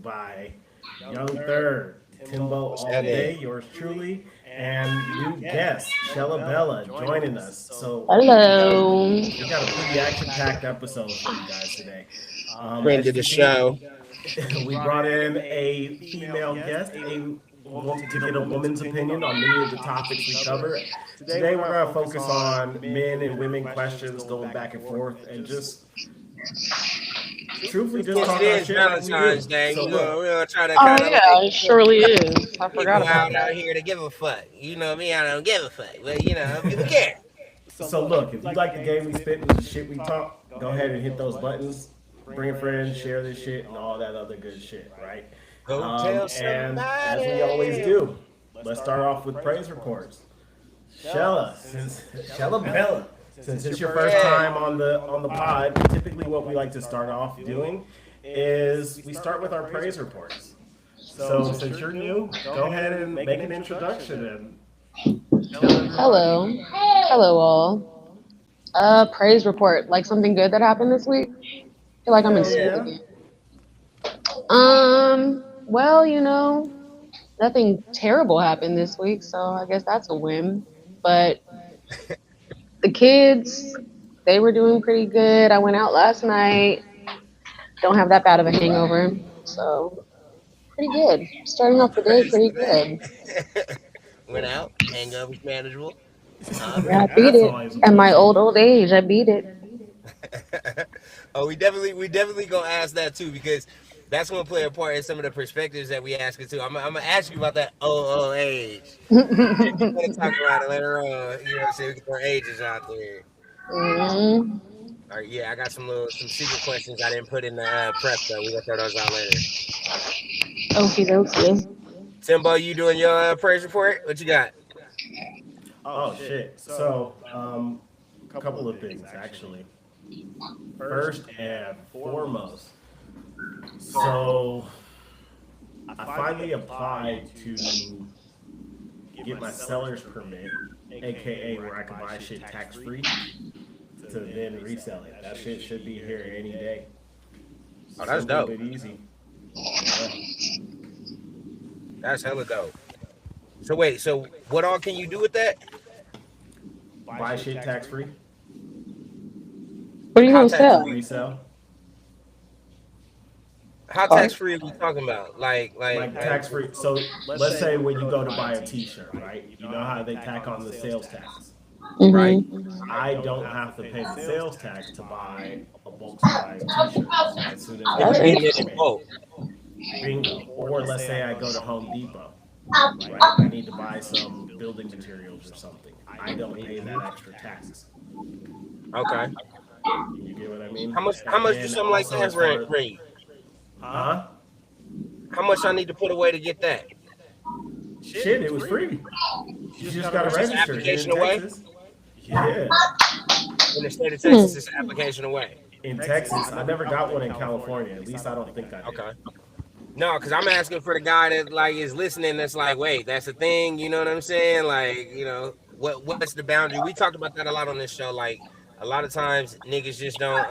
by Yong3rd, Timbo What's happening? Allday, yours truly, and new guest Shella Bella joining us. So Hello. we got a pretty action-packed episode for you guys today. Friend As of you the can see, show. we brought in a female guest, to get a woman's opinion on many of the topics we cover. Today, we're going to focus on men and women questions going back and forth, and just truthfully just Since it talk our is shit like we do. Valentine's Day, So look, we're gonna try to Oh kind of yeah, like it put surely is. I forgot people about out that. here to give a fuck. You know me, I don't give a fuck, but people care. so look, if you like the game we spit and the shit we talk, go ahead and hit those buttons. Bring a friend, share this shit, and all that other good shit, right? Go tell And as we always somebody. do, let's start off with praise reports. Shella Bella, since it's your first Yeah. time on the pod, typically what we like to start off doing is we start with our praise reports. So since you're new, go ahead and make an introduction and tell everybody. Hello. Hello all. Praise report. Like something good that happened this week? I feel like I'm in Hell school yeah. again. Well, nothing terrible happened this week, so I guess that's a win. But the kids, they were doing pretty good. I went out last night. Don't have that bad of a hangover. So pretty good. Starting All off the day praise pretty to good. that. Went out, hangover's manageable. All Yeah, I right. beat That's it. always a At my plus. old age, I beat it. Oh, we definitely gonna ask that too because that's gonna play a part in some of the perspectives that we ask it too. I'm gonna ask you about that old age. And we're gonna talk about it later on. You know what I'm saying? We get our ages out there. Mhm. All right, yeah, I got some secret questions I didn't put in the prep though. We gonna throw those out later. Okie dokie. Timbo, you doing your praise report? What you got? Oh shit. So, a couple of things actually. First and foremost, so I finally applied to get my seller's permit, aka where I can buy shit tax free to then resell it. That shit should be here any day. Oh, that's Simple dope. but easy. Yeah. That's hella dope. So wait, so what all can you do with that? Buy shit tax free What are you How gonna tax to sell? free? resell. How tax Cars? free are we talking about? Like tax free. So let's say when you go to buy a T-shirt, right? You know how they tack on the sales taxes. right? Mm-hmm. I don't have to pay the sales tax to buy a bulk size T-shirt as soon as If I That's you're get getting my it in interesting. permit. bulk. Bingo. Or let's say I go to Home Depot, right? I need to buy some building materials or something. I don't pay that extra tax. Okay. You get what I mean? How much And do then something like also that as far, rate? huh? How much I need to put away to get that? Shit, it was free. You just got to It's just an register here in application away. Texas. Yeah. In the state of Texas, Hmm. it's an application away. In Texas, I never got one in California. At least I don't think I did. Okay. No, because I'm asking for the guy that like is listening. That's like, wait, that's a thing. You know what I'm saying? Like, what's the boundary? We talked about that a lot on this show. Like, a lot of times niggas just don't.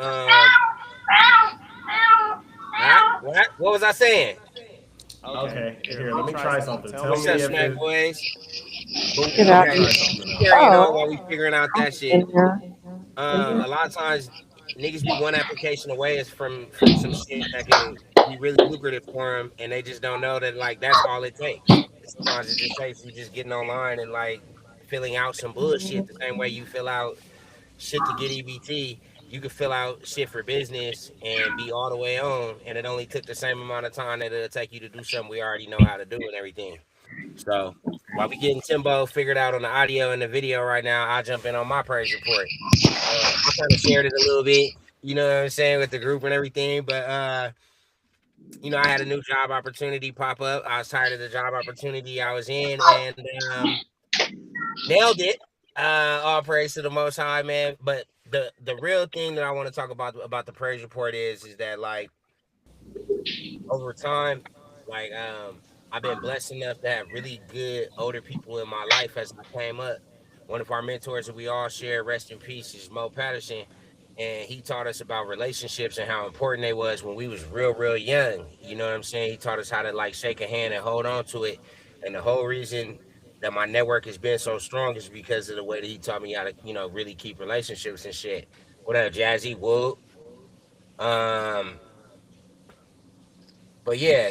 What was I saying? Okay, here, let me try something. Tell What's up, me if Smack it. Boys? But Get out. Try okay, something keep else. carrying on Oh, while we figuring out that shit. in here. A lot of times niggas be one application away is from some shit that can be really lucrative for them, and they just don't know that like that's all it takes. Sometimes it just takes you just getting online and like filling out some bullshit the same way you fill out shit to get EBT. You could fill out shit for business and be all the way on, and it only took the same amount of time that it'll take you to do something we already know how to do and everything. So while we getting Timbo figured out on the audio and the video right now, I'll jump in on my praise report. I kind of shared it a little bit, you know what I'm saying, with the group and everything. But I had a new job opportunity pop up. I was tired of the job opportunity I was in, and nailed it. All praise to the Most High, man. But the real thing that I want to talk about the praise report is that like over time, like I've been blessed enough to have really good older people in my life as I came up. One of our mentors that we all share, rest in peace, is Mo Patterson. and he taught us about relationships and how important they was when we was real young. You know what I'm saying? He taught us how to like shake a hand and hold on to it. And the whole reason that my network has been so strong is because of the way that he taught me how to, really keep relationships and shit. What up, Jazzy Wood? Um, but yeah,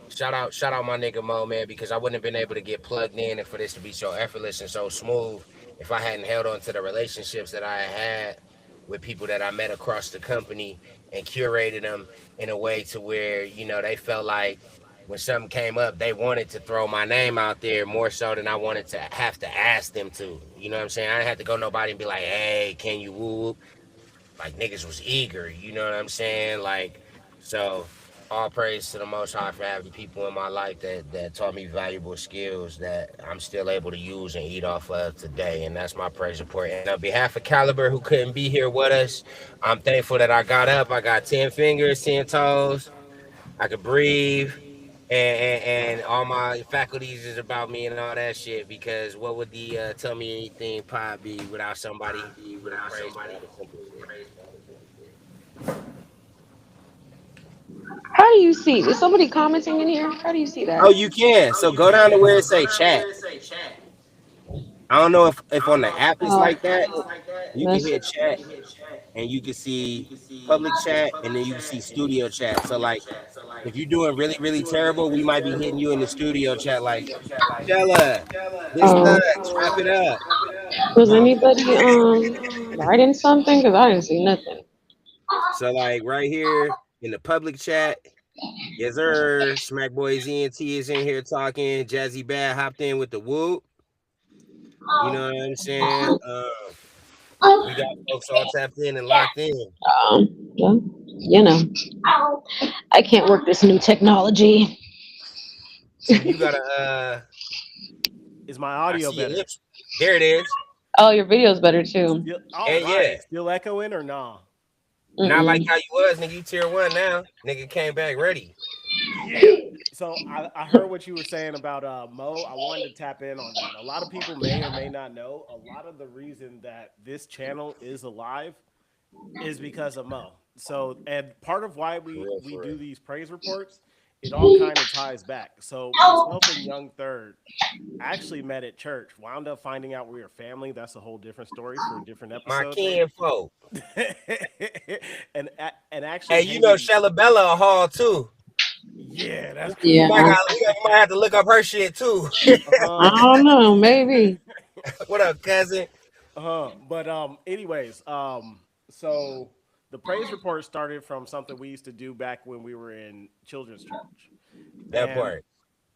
shout out my nigga Mo, man, because I wouldn't have been able to get plugged in and for this to be so effortless and so smooth if I hadn't held on to the relationships that I had with people that I met across the company and curated them in a way to where, they felt like when something came up, they wanted to throw my name out there more so than I wanted to have to ask them to. You know what I'm saying? I didn't have to go nobody and be like, hey, can you woo? Like niggas was eager, you know what I'm saying? Like, so all praise to the Most High for having people in my life that taught me valuable skills that I'm still able to use and eat off of today. And that's my praise report. And on behalf of Caliber, who couldn't be here with us, I'm thankful that I got up. I got 10 fingers, 10 toes. I could breathe. And all my faculties is about me and all that shit. Because what would the Tell Me Anything pod be without somebody giving praise for all the simple shit? How do you see? Is somebody commenting in here? How do you see that? Oh, you can. So go down to where it say chat. I don't know if on the app it's Oh, like that. You can that's hit chat and you can see public chat and then you can see studio chat. So like if you're doing really terrible, we might be hitting you in the studio chat like Shella, this oh. nuts, wrap it up. Was Um, anybody writing something? Cause I didn't see nothing. so like right here in the public chat, yes sir, Smack Boy ENT is in here talking. Jazzy Bad hopped in with the whoop. You know what I'm saying? We got folks all tapped in and locked in. Well, you know, I can't work this new technology. So you gotta Is my I audio see your better? lips. There it is. Oh, your video's better too. Still, all And yeah, right. Still echoing or nah? not like Mm-mm. how you was, nigga. You tier one now. Nigga came back ready. Yeah. So I heard what you were saying about Mo. I wanted to tap in on that. A lot of people may or may not know. A lot of the reason that this channel is alive is because of Mo. So, and part of why For we real, we for do real. these praise reports, it all kind of ties back. So myself and Yong3rd actually met at church. Wound up finding out we were family. That's a whole different story for a different My episode, maybe. kinfolk. And actually Hey, you know hanging. Shella Bella a hall too. Yeah, that's You Yeah, might crazy. got you might have to look up her shit too. I Uh don't know. Maybe. What up, cousin? But anyways, so the praise report started from something we used to do back when we were in children's church. That And part.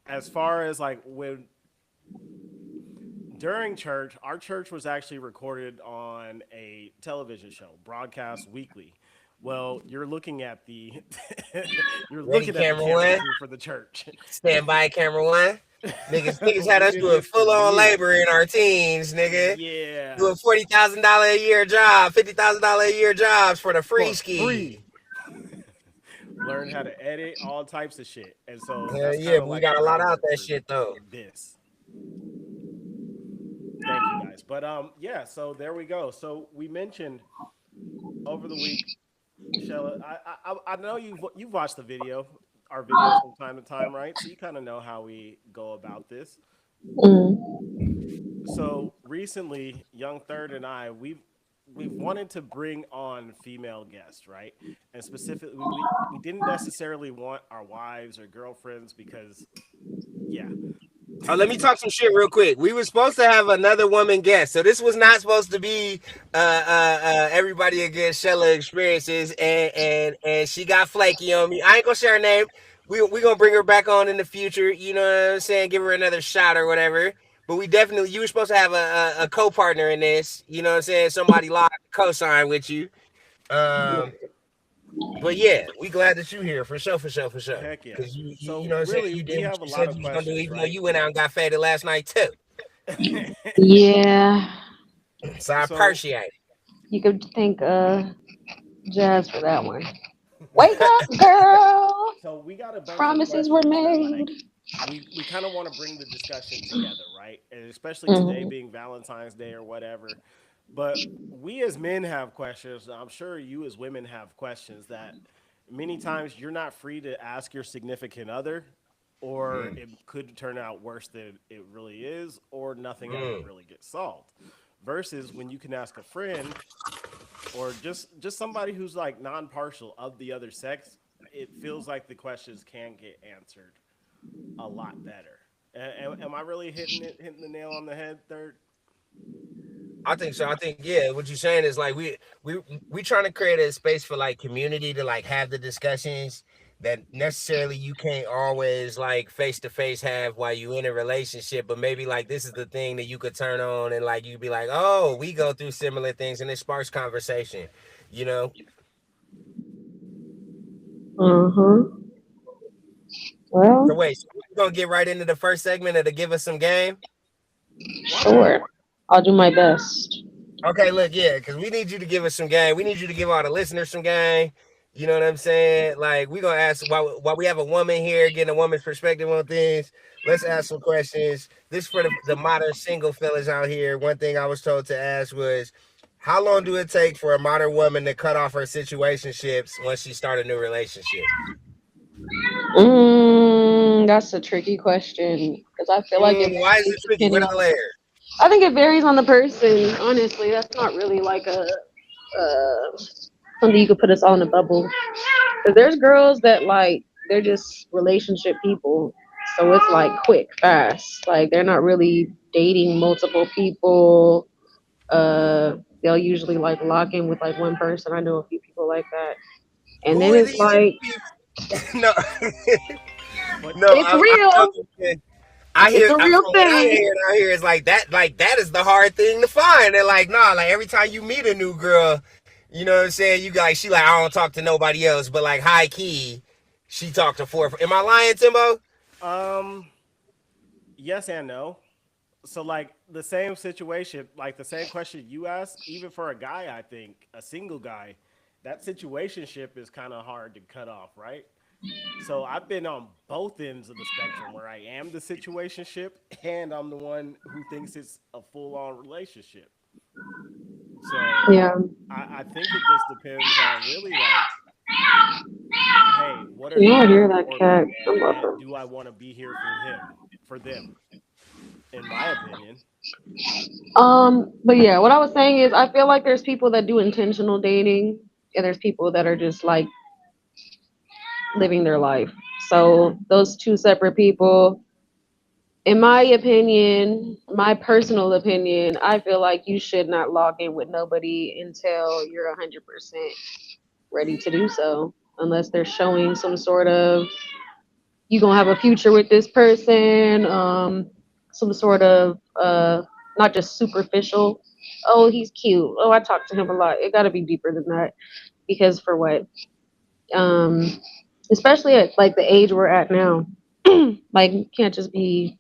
as far as like when during church, our church was actually recorded on a television show, broadcast weekly. Well, you're looking at the you're Ready, looking at the camera camera one. crew for the church. Stand by, camera one. Niggas had We've us been doing this for full on years. labor in our teens, nigga. Yeah, Doing $40,000 a year job, $50,000 a year jobs for the free for ski. free. Learn how to edit all types of shit, and so Hell that's yeah, kind of but we like the got a lot out groundwork that for shit though. this. Thank you guys. But yeah. So there we go. So we mentioned over the week, Shella. I know you've watched the video, our videos from time to time, right? So you kind of know how we go about this. Mm. So recently, Yong3rd and I, we've wanted to bring on female guests, right? And specifically, we didn't necessarily want our wives or girlfriends because, yeah, Oh, let me talk some shit real quick. We were supposed to have another woman guest, so this was not supposed to be everybody against Shella experiences, and she got flaky on me. I ain't gonna share her name. We gonna bring her back on in the future. You know what I'm saying? Give her another shot or whatever. But we definitely you were supposed to have a co partner in this. You know what I'm saying? Somebody live co-sign with you. Um, but yeah, we glad that you here for sure, for sure, for sure. heck yeah. Because you So know what I'm saying? really, You we did what have a you lot said of you was gonna do, questions, even though right? you went out and got faded last night too. Yeah, So I So appreciate it. you could thank Jazz for that one. Wake up, girl. so we got a bunch of Promises were questions that like made. we kind of want to bring the discussion together, right? And especially today Hmm. being Valentine's Day or whatever. But we as men have questions. I'm sure you as women have questions that many times you're not free to ask your significant other, or Mm, it could turn out worse than it really is, or nothing ever mm. really gets solved. Versus when you can ask a friend or just somebody who's like non-partial of the other sex, it feels like the questions can get answered a lot better. Am I really hitting the nail on the head? Third. I think so. I think yeah. What you're saying is like we trying to create a space for like community to like have the discussions that necessarily you can't always like face to face have while you in a relationship, but maybe like this is the thing that you could turn on and like you be like, oh, we go through similar things and it sparks conversation, you know. Uh-huh. So Well, wait, so we're gonna get right into the first segment of to give us some game. Why not? sure. I'll do my best. Okay, look, yeah, because we need you to give us some game. We need you to give all the listeners some game. You know what I'm saying? Like, we gonna ask while we have a woman here, getting a woman's perspective on things. Let's ask some questions. This for the modern single fellas out here. One thing I was told to ask was, how long do it take for a modern woman to cut off her situationships once she start a new relationship? That's a tricky question because I feel like it Why is varies it tricky? What depending are on. the layers? I think it varies on the person. Honestly, that's not really like a something you could put us all in a bubble. Because there's girls that like they're just relationship people, so it's like quick, fast. Like they're not really dating multiple people. They'll usually like lock in with like one person. I know a few people like that, and Who then are it's these like people? No, But no, it's I'm real. joking. I It's hear a real from what I'm thing. hearing out here is like that is the hard thing to find. And like, nah, like every time you meet a new girl, you know what I'm saying? You like she like I don't talk to nobody else, but like high key, she talked to four. Am I lying, Timbo? um, yes and no. So like the same situation, like the same question you asked, even for a guy, I think a single guy, that situationship is kind of hard to cut off, right? So I've been on both ends of the spectrum where I am the situationship and I'm the one who thinks it's a full on relationship. So Yeah, I think it just depends on really like, hey, what are can they y'all hear doing that for cat? me, I'm and welcome. do I want to be here for him, for them? In my opinion. But yeah, what I was saying is I feel like there's people that do intentional dating and there's people that are just like living their life. So those two separate people, in my opinion, my personal opinion, I feel like you should not log in with nobody until you're 100% ready to do so. Unless they're showing some sort of you gonna have a future with this person, some sort of not just superficial. Oh, he's cute. Oh, I talked to him a lot. It got to be deeper than that because for what? Um, Especially at like the age we're at now, like you can't just be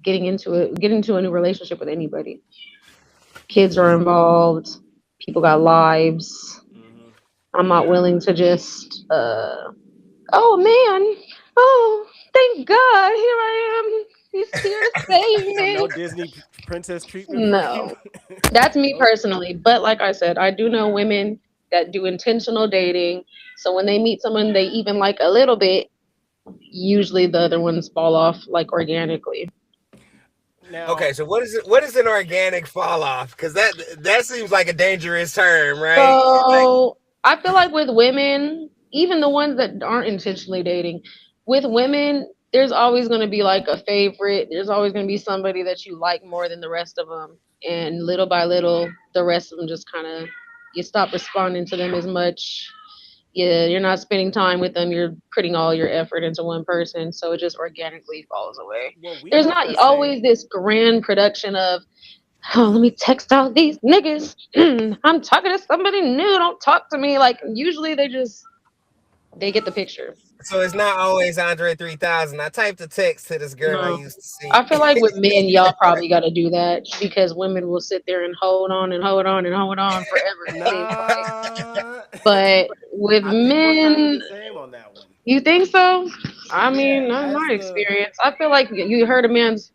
getting into a new relationship with anybody. Kids are involved. People got lives. Hmm. I'm not willing to just oh man, oh thank God, here I am. He's here to save So no me. Disney princess treatment for you. No, that's me Nope. personally. But like I said, I do know women that do intentional dating. So when they meet someone they even like a little bit, usually the other ones fall off like organically. Now, Okay, so what is it? What is an organic fall off? Because that seems like a dangerous term, right? Like, So I feel like with women, even the ones that aren't intentionally dating, with women, there's always going to be like a favorite. There's always going to be somebody that you like more than the rest of them. And little by little, the rest of them just kind of, you stop responding to them as much. Yeah, you're not spending time with them. You're putting all your effort into one person. So it just organically falls away. well, we There's have not the always same. this grand production of, oh, let me text out these niggas. I'm talking to somebody new. Don't talk to me. Like usually they get the picture. so it's not always Andre 3000. I typed a text to this girl I No. used to see. I feel like with men, y'all probably got to do that because women will sit there and hold on and hold on and hold on forever. It seems like, Nah, but with I think we're kind of men, the same on that one. you think so? I Yeah, mean, not as my the experience. I feel like you heard a man's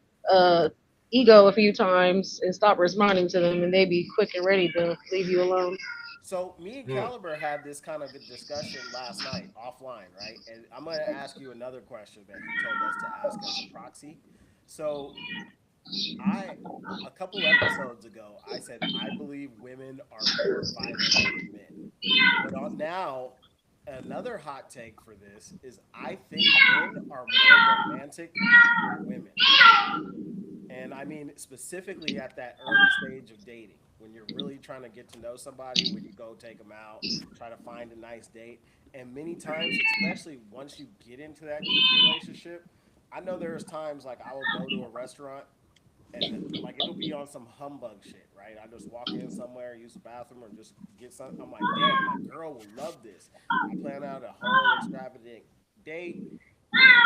ego a few times and stop responding to them, and they be quick and ready to leave you alone. So me and Hmm. Caliber had this kind of a discussion last night offline, right? And I'm going to ask you another question that he told us to ask as a proxy. So I a couple episodes ago, I said I believe women are more violent than men. But now another hot take for this is I think men are more romantic with women. And I mean specifically at that early stage of dating, when you're really trying to get to know somebody, when you go take them out, try to find a nice date. And many times, especially once you get into that deep relationship, I know there's times like I will go to a restaurant and like it'll be on some humbug shit, right? I just walk in somewhere, use the bathroom, or just get some. I'm like, damn, my girl will love this. I plan out a whole extravagant date.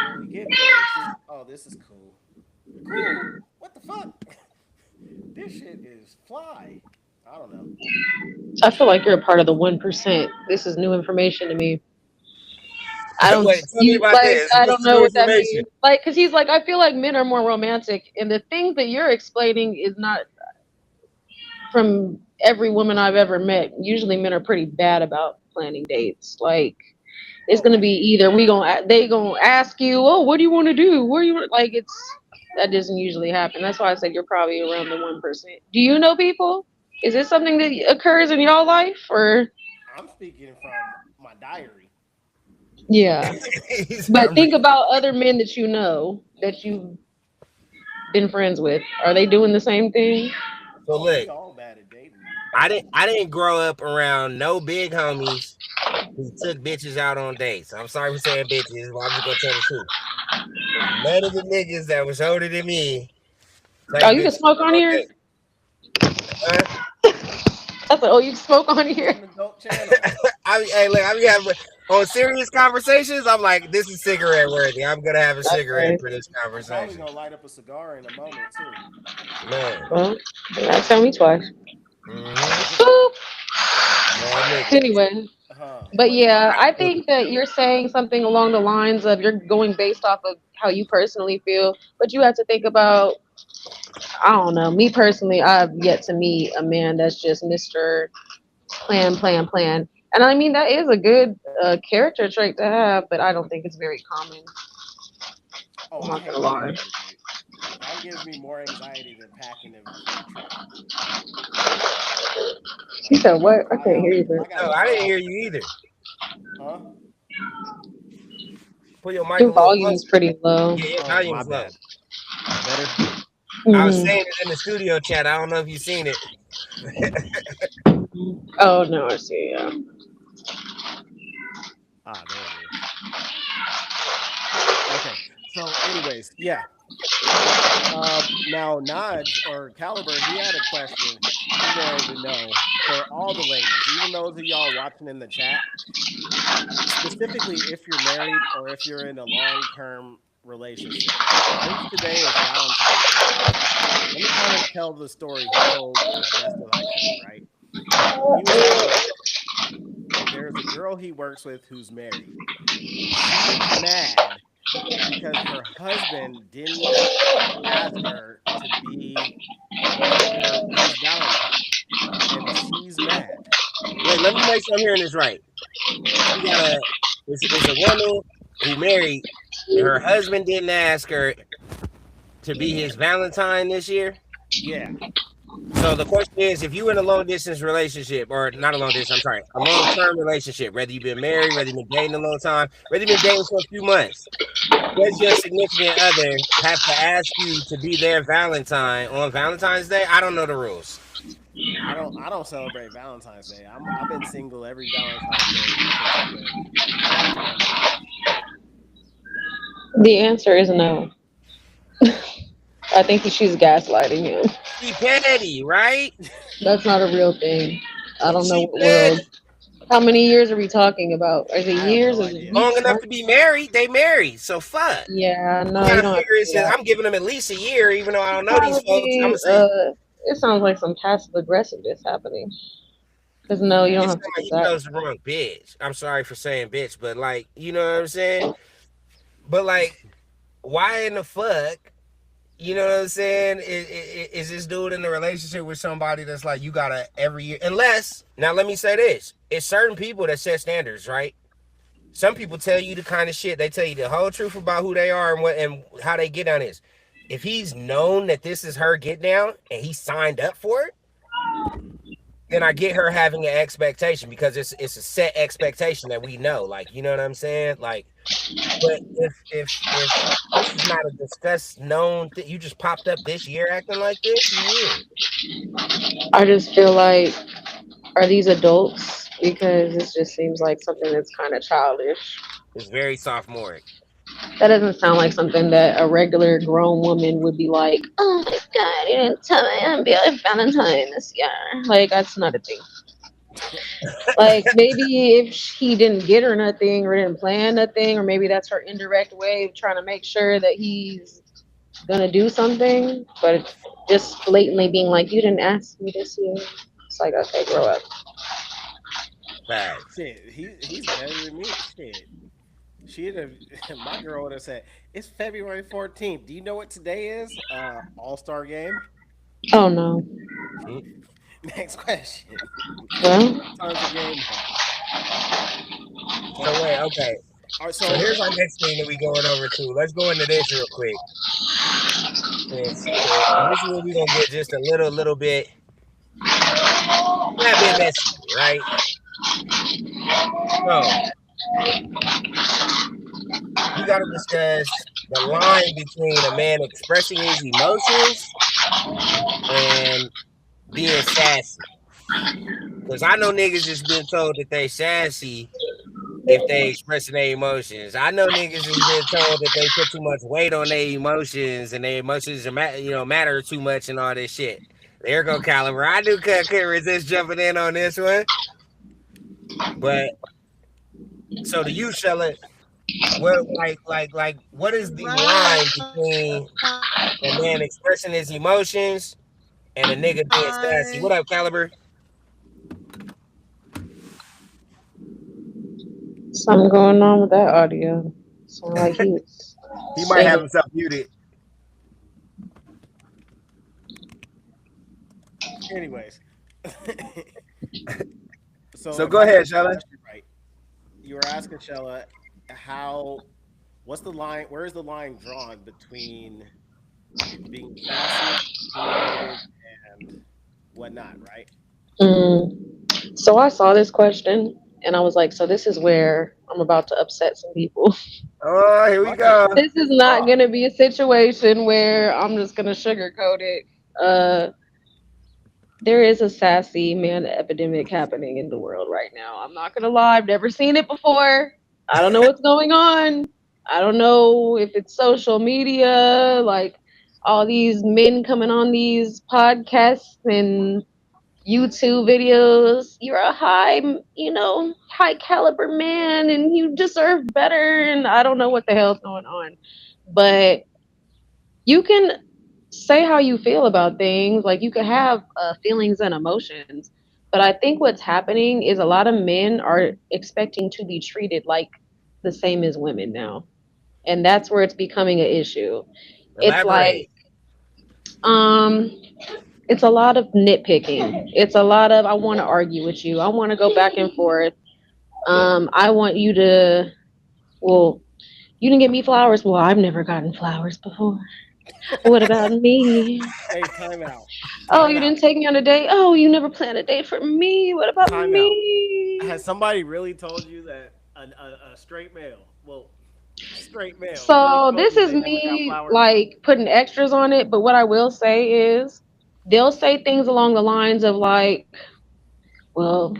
When we get there, she's, oh, this is cool. Cool. What the fuck? This shit is fly. I don't know. I feel like you're a part of the 1%. This is new information to me. I don't Wait, tell me you about like this. I What's don't the know new what that information? means. Like, cause he's like, I feel like men are more romantic, and the things that you're explaining is not from every woman I've ever met. Usually, men are pretty bad about planning dates. Like, it's Oh, gonna be either they gonna ask you, oh, what do you want to do? Where do you want? Like, it's that doesn't usually happen. That's why I said you're probably around the 1%. Do you know people? Is this something that occurs in your life, or I'm speaking from my diary. yeah? He's But not think reading. about other men that you know that you've been friends with. Are they doing the same thing? So Oh, we look, all bad at dating. I didn't grow up around no big homies who took bitches out on dates. I'm sorry for saying bitches, but I'm just gonna tell the truth. None of the niggas that was older than me Oh, take you can bitches smoke out on on here. dates. Huh? I said, oh, you can smoke on This is here. an adult channel. Hey, look, I be having on serious conversations. I'm like, this is cigarette worthy. I'm gonna have a cigarette Okay. for this I'm probably conversation, gonna light up a cigar in a moment too. man. Well, that tell me twice. Mm-hmm. Boop. Mad nigga. Anyway, but But yeah, yeah, I Look, think that you're saying something along the lines of you're going based off of how you personally feel, but you have to think about, I don't know, me personally, I've yet to meet a man that's just Mr. Plan, plan, plan. And I mean, that is a good character trait to have, but I don't think it's very common. oh, I'm I not gonna hate lie. plans. Dude. That gives me more anxiety than packing for a trip. You Like said what? I can't hear you, if bro. I gotta no, I fly didn't out, hear you either. huh? Put your mic a Your little volume is closer. pretty low. Yeah, your Oh, my volume's low. bad. Better. I was Hmm. saying it in the studio chat. I don't know if you seen it. Oh no, I see. Yeah. Ah, there it is. Okay. So, anyways, yeah. Now Naj or Caliber, he had a question. He wanted to know for all the ladies, even those of y'all watching in the chat, specifically if you're married or if you're in a long-term relationship, right? Since today is Valentine's Day, let me kind of tell the story he told as best as I could, right? He was at work. There's a girl he works with who's married. She's mad because her husband didn't ask her to be his Valentine, and she's mad. Wait, let me make sure I'm hearing this right. She got it's a woman who married, and her husband didn't ask her to be his Valentine this year. Yeah. So the question is, if you in a long distance relationship, or not a long distance, I'm sorry, a long term relationship, whether you've been married, whether you've been dating a long time, whether you've been dating for a few months, does your significant other have to ask you to be their Valentine on Valentine's Day? I don't know the rules. I don't celebrate Valentine's Day. I've been single every Valentine's Day since I've been like 20. The answer is no. I think that she's gaslighting him. She petty, right? That's not a real thing. I don't know She what world. petty. How many years are we talking about? Is it I have years? no Is it idea. Long weeks? enough to be Months? married, they married. So fuck. Yeah, I no, you gotta don't have figure to it do since that. I'm giving them at least a year, even though I don't know these folks. I'm Probably, gonna say it sounds like some passive aggressiveness happening. Because no, you don't it's have not to like do he that. chose the wrong bitch. I'm sorry for saying bitch, but like, you know what I'm saying? But like, why in the fuck You know what I'm saying? Is this dude in a relationship with somebody that's like you gotta every year? Unless now, let me say this: it's certain people that set standards, right? Some people tell you the kind of shit they tell you the whole truth about who they are and what and how they get down is. If he's known that this is her get down and he signed up for it, then I get her having an expectation because it's a set expectation that we know. Like, you know what I'm saying? Like, but if this is not a discussed known thing, you just popped up this year acting like this, you weird. I just feel like, are these adults? Because this just seems like something that's kind of childish. It's very sophomoric. That doesn't sound like something that a regular grown woman would be like, oh my god, you didn't tell me I'm be like Valentine this year. Like, that's not a thing. Like, maybe if he didn't get her nothing or didn't plan nothing, or maybe that's her indirect way of trying to make sure that he's gonna do something, but just blatantly being like, you didn't ask me this year. It's like, okay, grow up. Facts. Shit, he's better than me. Shit. She'd have my girl would have said, it's February 14th. Do you know what today is? All-Star game. Oh no. Mm. Next question. Well, What time's the game on? So wait, okay. All right, So so here's our next thing that we going over to. Let's go into this real quick. And this is where we're gonna get just a little bit, a bit messy, right? So we got to discuss the line between a man expressing his emotions and being sassy. Because I know niggas just been told that they sassy if they expressing their emotions. I know niggas has been told that they put too much weight on their emotions and their emotions matter too much and all this shit. There go Caliber. I knew couldn't resist jumping in on this one. But so to you, Shella, what what is the line between a man expressing his emotions and a nigga being sassy? What up, Caliber? something going on with that audio. Sound like he was He might have singing. himself muted. anyways. So So if go I got ahead, the Shella. question right, you were asking Shella how what's the line where is the line drawn between being sassy, opinionated, and whatnot, right? Mm. So I saw this question and I was like, so this is where I'm about to upset some people. Oh, here we Fuck it. go. This is not going to be a situation where I'm just going to sugarcoat it. Uh, there is a sassy man epidemic happening in the world right now. I'm not going to lie. I've never seen it before. I don't know what's going on. I don't know if it's social media, like all these men coming on these podcasts and YouTube videos. You're a high caliber man and you deserve better. And I don't know what the hell's going on. But you can say how you feel about things. Like you can have feelings and emotions. But I think what's happening is a lot of men are expecting to be treated like the same as women now. And that's where it's becoming an issue. It's Elaborate. like, um, it's a lot of nitpicking. It's a lot of I want to argue with you. I want to go back and forth. I want you to. Well, you didn't get me flowers. Well, I've never gotten flowers before. What about me? Hey, time out. Oh, Time you out. didn't take me on a date. Oh, you never planned a date for me. What about Time out. me? Has somebody really told you that a straight male, well, straight male, really So told this you is they never got me flowers? like putting extras on it. But what I will say is, they'll say things along the lines of like, well,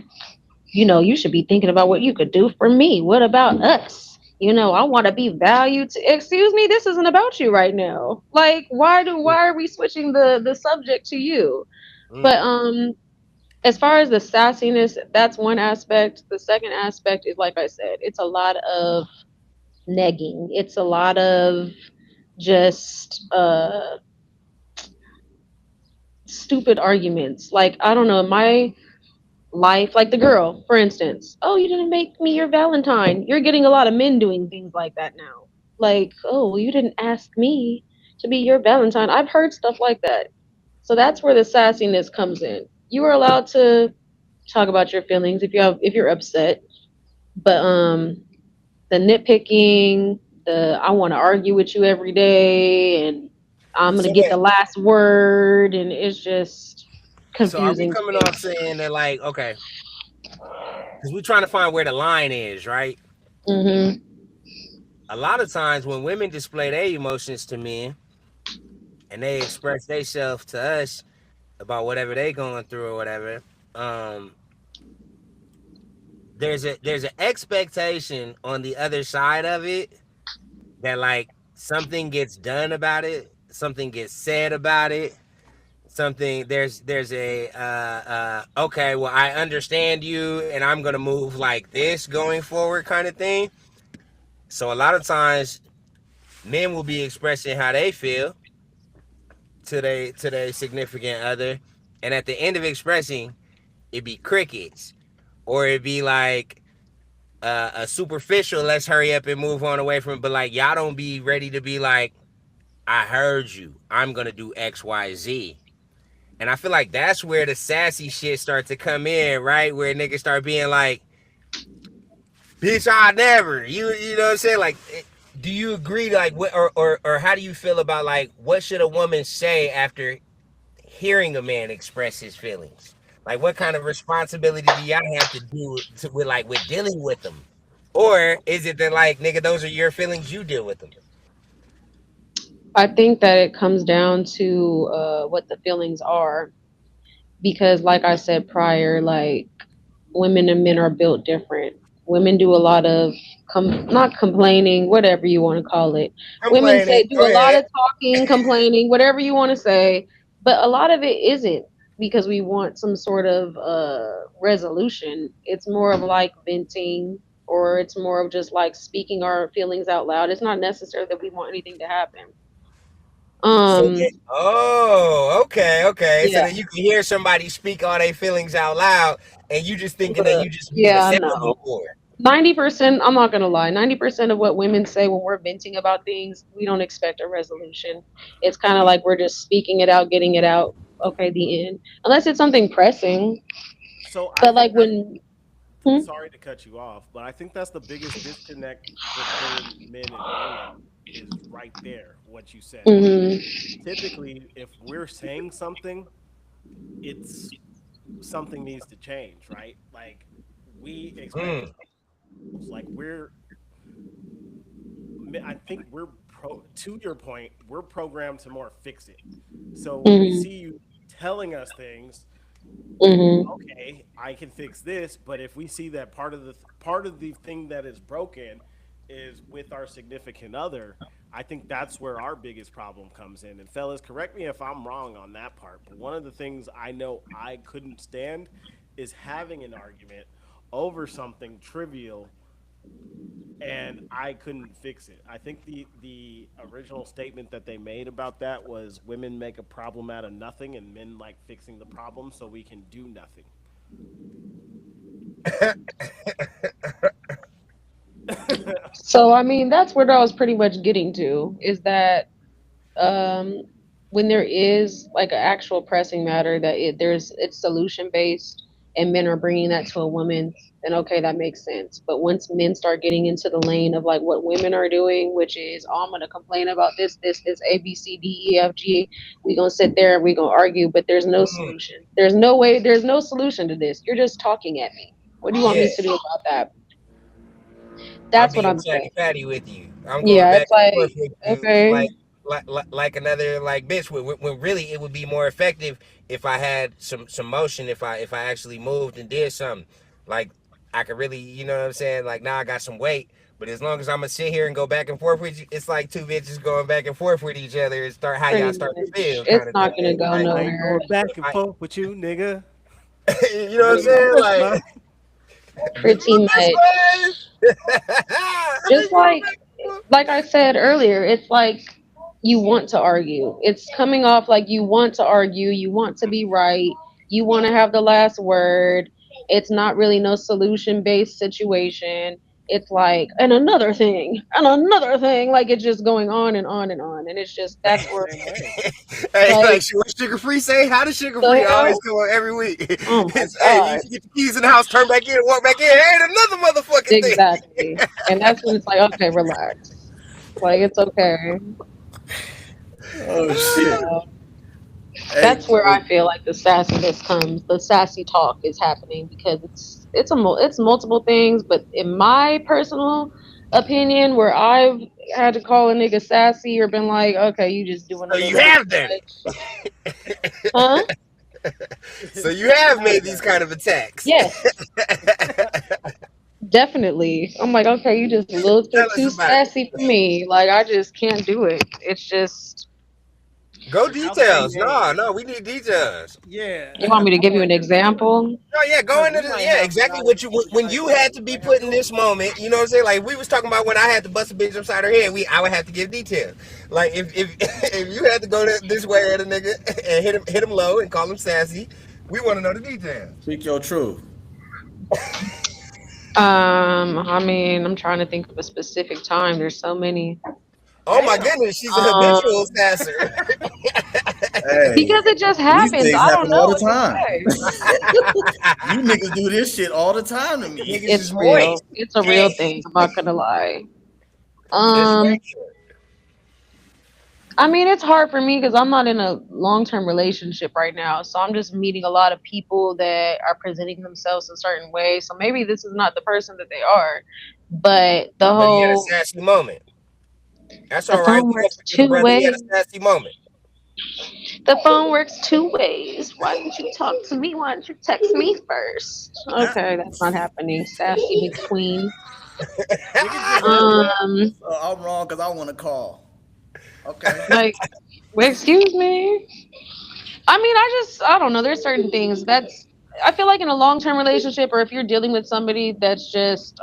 you should be thinking about what you could do for me. What about us? I want to be valued. Excuse me, this isn't about you right now. Like, why are we switching the subject to you? Mm. But as far as the sassiness, that's one aspect. The second aspect is like I said, it's a lot of negging. It's a lot of just stupid arguments. Like, I don't know, my life, like the girl, for instance. Oh, you didn't make me your Valentine. You're getting a lot of men doing things like that now. Like, oh, well, you didn't ask me. to be your Valentine. I've heard stuff like that. So that's where the sassiness comes in. You are allowed to talk about your feelings if you're upset, but the nitpicking, the I want to argue with you every day, and I'm gonna So get that the last word, and it's just so are we confusing to coming me. off saying that like okay, because we're trying to find where the line is, right? Mhm. A lot of times when women display their emotions to men and they express themselves to us about whatever they going through or whatever, um, there's an expectation on the other side of it that like something gets done about it, something gets said about it, something there's a okay, well I understand you and I'm gonna move like this going forward kind of thing. So a lot of times men will be expressing how they feel to their significant other, and at the end of expressing, it be crickets, or it be like a superficial. Let's hurry up and move on away from it. But like y'all don't be ready to be like, I heard you. I'm gonna do X, Y, Z. And I feel like that's where the sassy shit start to come in, right? Where niggas start being like, "Bitch, I never." You know what I'm saying? Like, do you agree? Like, what or how do you feel about like what should a woman say after hearing a man express his feelings? Like, what kind of responsibility do y'all have to do with like with dealing with them? Or is it that like, nigga, those are your feelings, you deal with them? I think that it comes down to what the feelings are, because, like I said prior, like women and men are built different. Women do a lot of not complaining, whatever you want to call it. Women Complaining. say do Go a lot ahead. of talking, complaining, whatever you want to say, but a lot of it isn't because we want some sort of resolution. It's more of like venting, or it's more of just like speaking our feelings out loud. It's not necessary that we want anything to happen. So Um, that, oh, okay, okay. So yeah, that you can hear somebody speak all their feelings out loud, and you just thinking that but you just being yeah, available no. for it. 90%, I'm not gonna lie, 90% of what women say when we're venting about things, we don't expect a resolution. It's kind of like we're just speaking it out, getting it out. Okay, the end. Unless it's something pressing. So I But think like that's, when, hmm? sorry to cut you off, but I think that's the biggest disconnect between men and women is right there, what you said. Hmm. Typically, if we're saying something, it's something needs to change, right? Like we expect Mm, it like I think we're to your point, we're programmed to more fix it. So when we Hmm. see you telling us things, Hmm. okay, I can fix this, but if we see that part of the thing that is broken is with our significant other, I think that's where our biggest problem comes in. And fellas, correct me if I'm wrong on that part, but one of the things I know I couldn't stand is having an argument over something trivial and I couldn't fix it. I think the original statement that they made about that was women make a problem out of nothing and men like fixing the problem so we can do nothing. So I mean, that's where I was pretty much getting to, is that um, when there is like an actual pressing matter that it's solution based, and men are bringing that to a woman, then okay, that makes sense. But once men start getting into the lane of like what women are doing, which is, oh, I'm gonna complain about this A B C D E F G, we gonna sit there and we gonna argue, but there's no mm, solution. There's no way. There's no solution to this. You're just talking at me. What do you want yeah, me to do about that? I'm That's what being I'm chatty saying. patty with you. I'm going Yeah, back it's and forth like, with you, okay, like another like bitch. When really it would be more effective if I had some motion. If I actually moved and did something, like I could really, you know what I'm saying. Like now I got some weight, but as long as I'm gonna sit here and go back and forth with you, it's like two bitches going back and forth with each other and start how y'all pretty start to much. feel, It's kind of not gonna thing. go Like I ain't nowhere. going back if and I, forth with you, nigga. you know what I'm Ready Pretty to saying? much. push, Like man. you Pretty move this much. way. Just like I said earlier, it's like you want to argue. It's coming off like you want to argue, you want to be right, you want to have the last word. It's not really no solution based situation. it's like, and another thing, and another thing, like it's just going on and on and on, and it's just I feel that's the where same way. Hey, like like, what sugar free say? How does sugar the free always hell, come up every week? oh my It's, hey, you god, get the keys in the house, turn back in, walk back in. Hey, another motherfucking thing. exactly, and that's when it's like, okay, relax, like it's okay. Oh shit. Hey, That's where so I feel like the sassiness comes. The sassy talk is happening because it's multiple things, but in my personal opinion, where I've had to call a nigga sassy or been like, okay, you just doing a So you little bit have too done it. much, huh? So you You have have made these done it. kind of attacks. Yes, definitely. I'm like, okay, you just a little Tell bit us too about it. sassy for me. Like I just can't do it. It's just Go How they details. behave. No, no, we need details. Yeah, you want me to I give you want an example? No, yeah, go because into we the might yeah, have exactly guys what you we when might you yeah had we to be might have put in this moment. You know what I'm saying? Like we was talking about when I had to bust a bitch upside her head. I would have to give details. Like if if you had to go this way at a nigga and hit him low and call him sassy, we want to know the details. speak your truth. I mean, I'm trying to think of a specific time. There's so many. Oh my damn. goodness, she's a habitual Um, sasser. Hey, because it just these happens. things I don't happen all know. the It's time. okay. You niggas do this shit all the time to me. Niggas is It's real. moist. It's a real Hey, thing. I'm not gonna lie. it's Um, regular. I mean, it's hard for me because I'm not in a long-term relationship right now. So I'm just meeting a lot of people that are presenting themselves in certain ways. So maybe this is not the person that they are. But But he had a sassy moment. That's the all right. phone We gonna works forgive a two brother. He had ways. a sassy moment. The phone works two ways. Why didn't you talk to me? Why didn't you text me first? Okay, that's not happening. Sassy McQueen. Niggas just So, don't know. Um, so I'm wrong because I want to call. Okay. like, well, excuse me. I mean, I don't know. There's certain things that's I feel like in a long term relationship, or if you're dealing with somebody that's just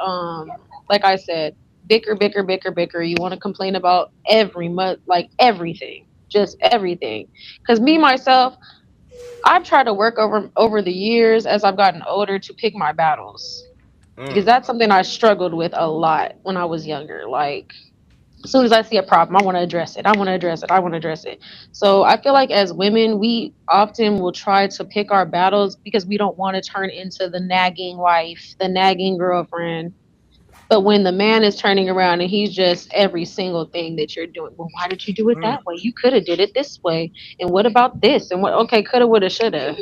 like I said, bicker, bicker, bicker, bicker. You want to complain about every month, like everything, just everything. Because me myself, I've tried to work over the years as I've gotten older to pick my battles because Mm, that's something I struggled with a lot when I was younger. Like as soon as I see a problem, I want to address it. I want to address it. I want to address it. So I feel like as women, we often will try to pick our battles because we don't want to turn into the nagging wife, the nagging girlfriend. But when the man is turning around and he's just every single thing that you're doing, well, why did you do it mm, that way? You could have did it this way. And what about this? And what? Okay, coulda, woulda, shoulda.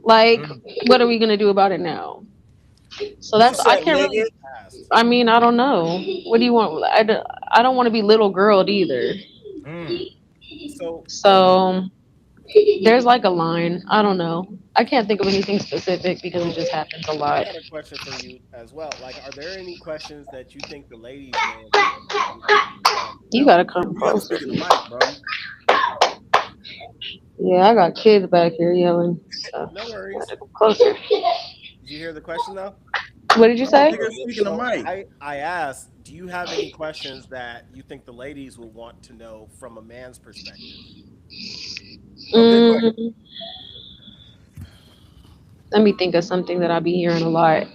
Like, mm. what are we gonna do about it now? So that's What's I up, can't nigga? really. Past. I mean, I don't know. What do you want? I don't want to be little girled either. Mm. So So there's like a line. I don't know. I can't think of anything specific because it so just happens a I lot. got a question for you as well. Like, are there any questions that you think the ladies may have asked you? You Yo, gotta come Tim, you got to closer. speak in the mic, bro. Yeah, I got kids back here yelling. So No you worries. gotta come closer. Did you hear the question though? What did you No, say? nigga, speak in the So mic. I asked, do you have any questions that you think the ladies will want to know from a man's perspective? Oh, good question. Mm, let me think of something that I be hearing a lot.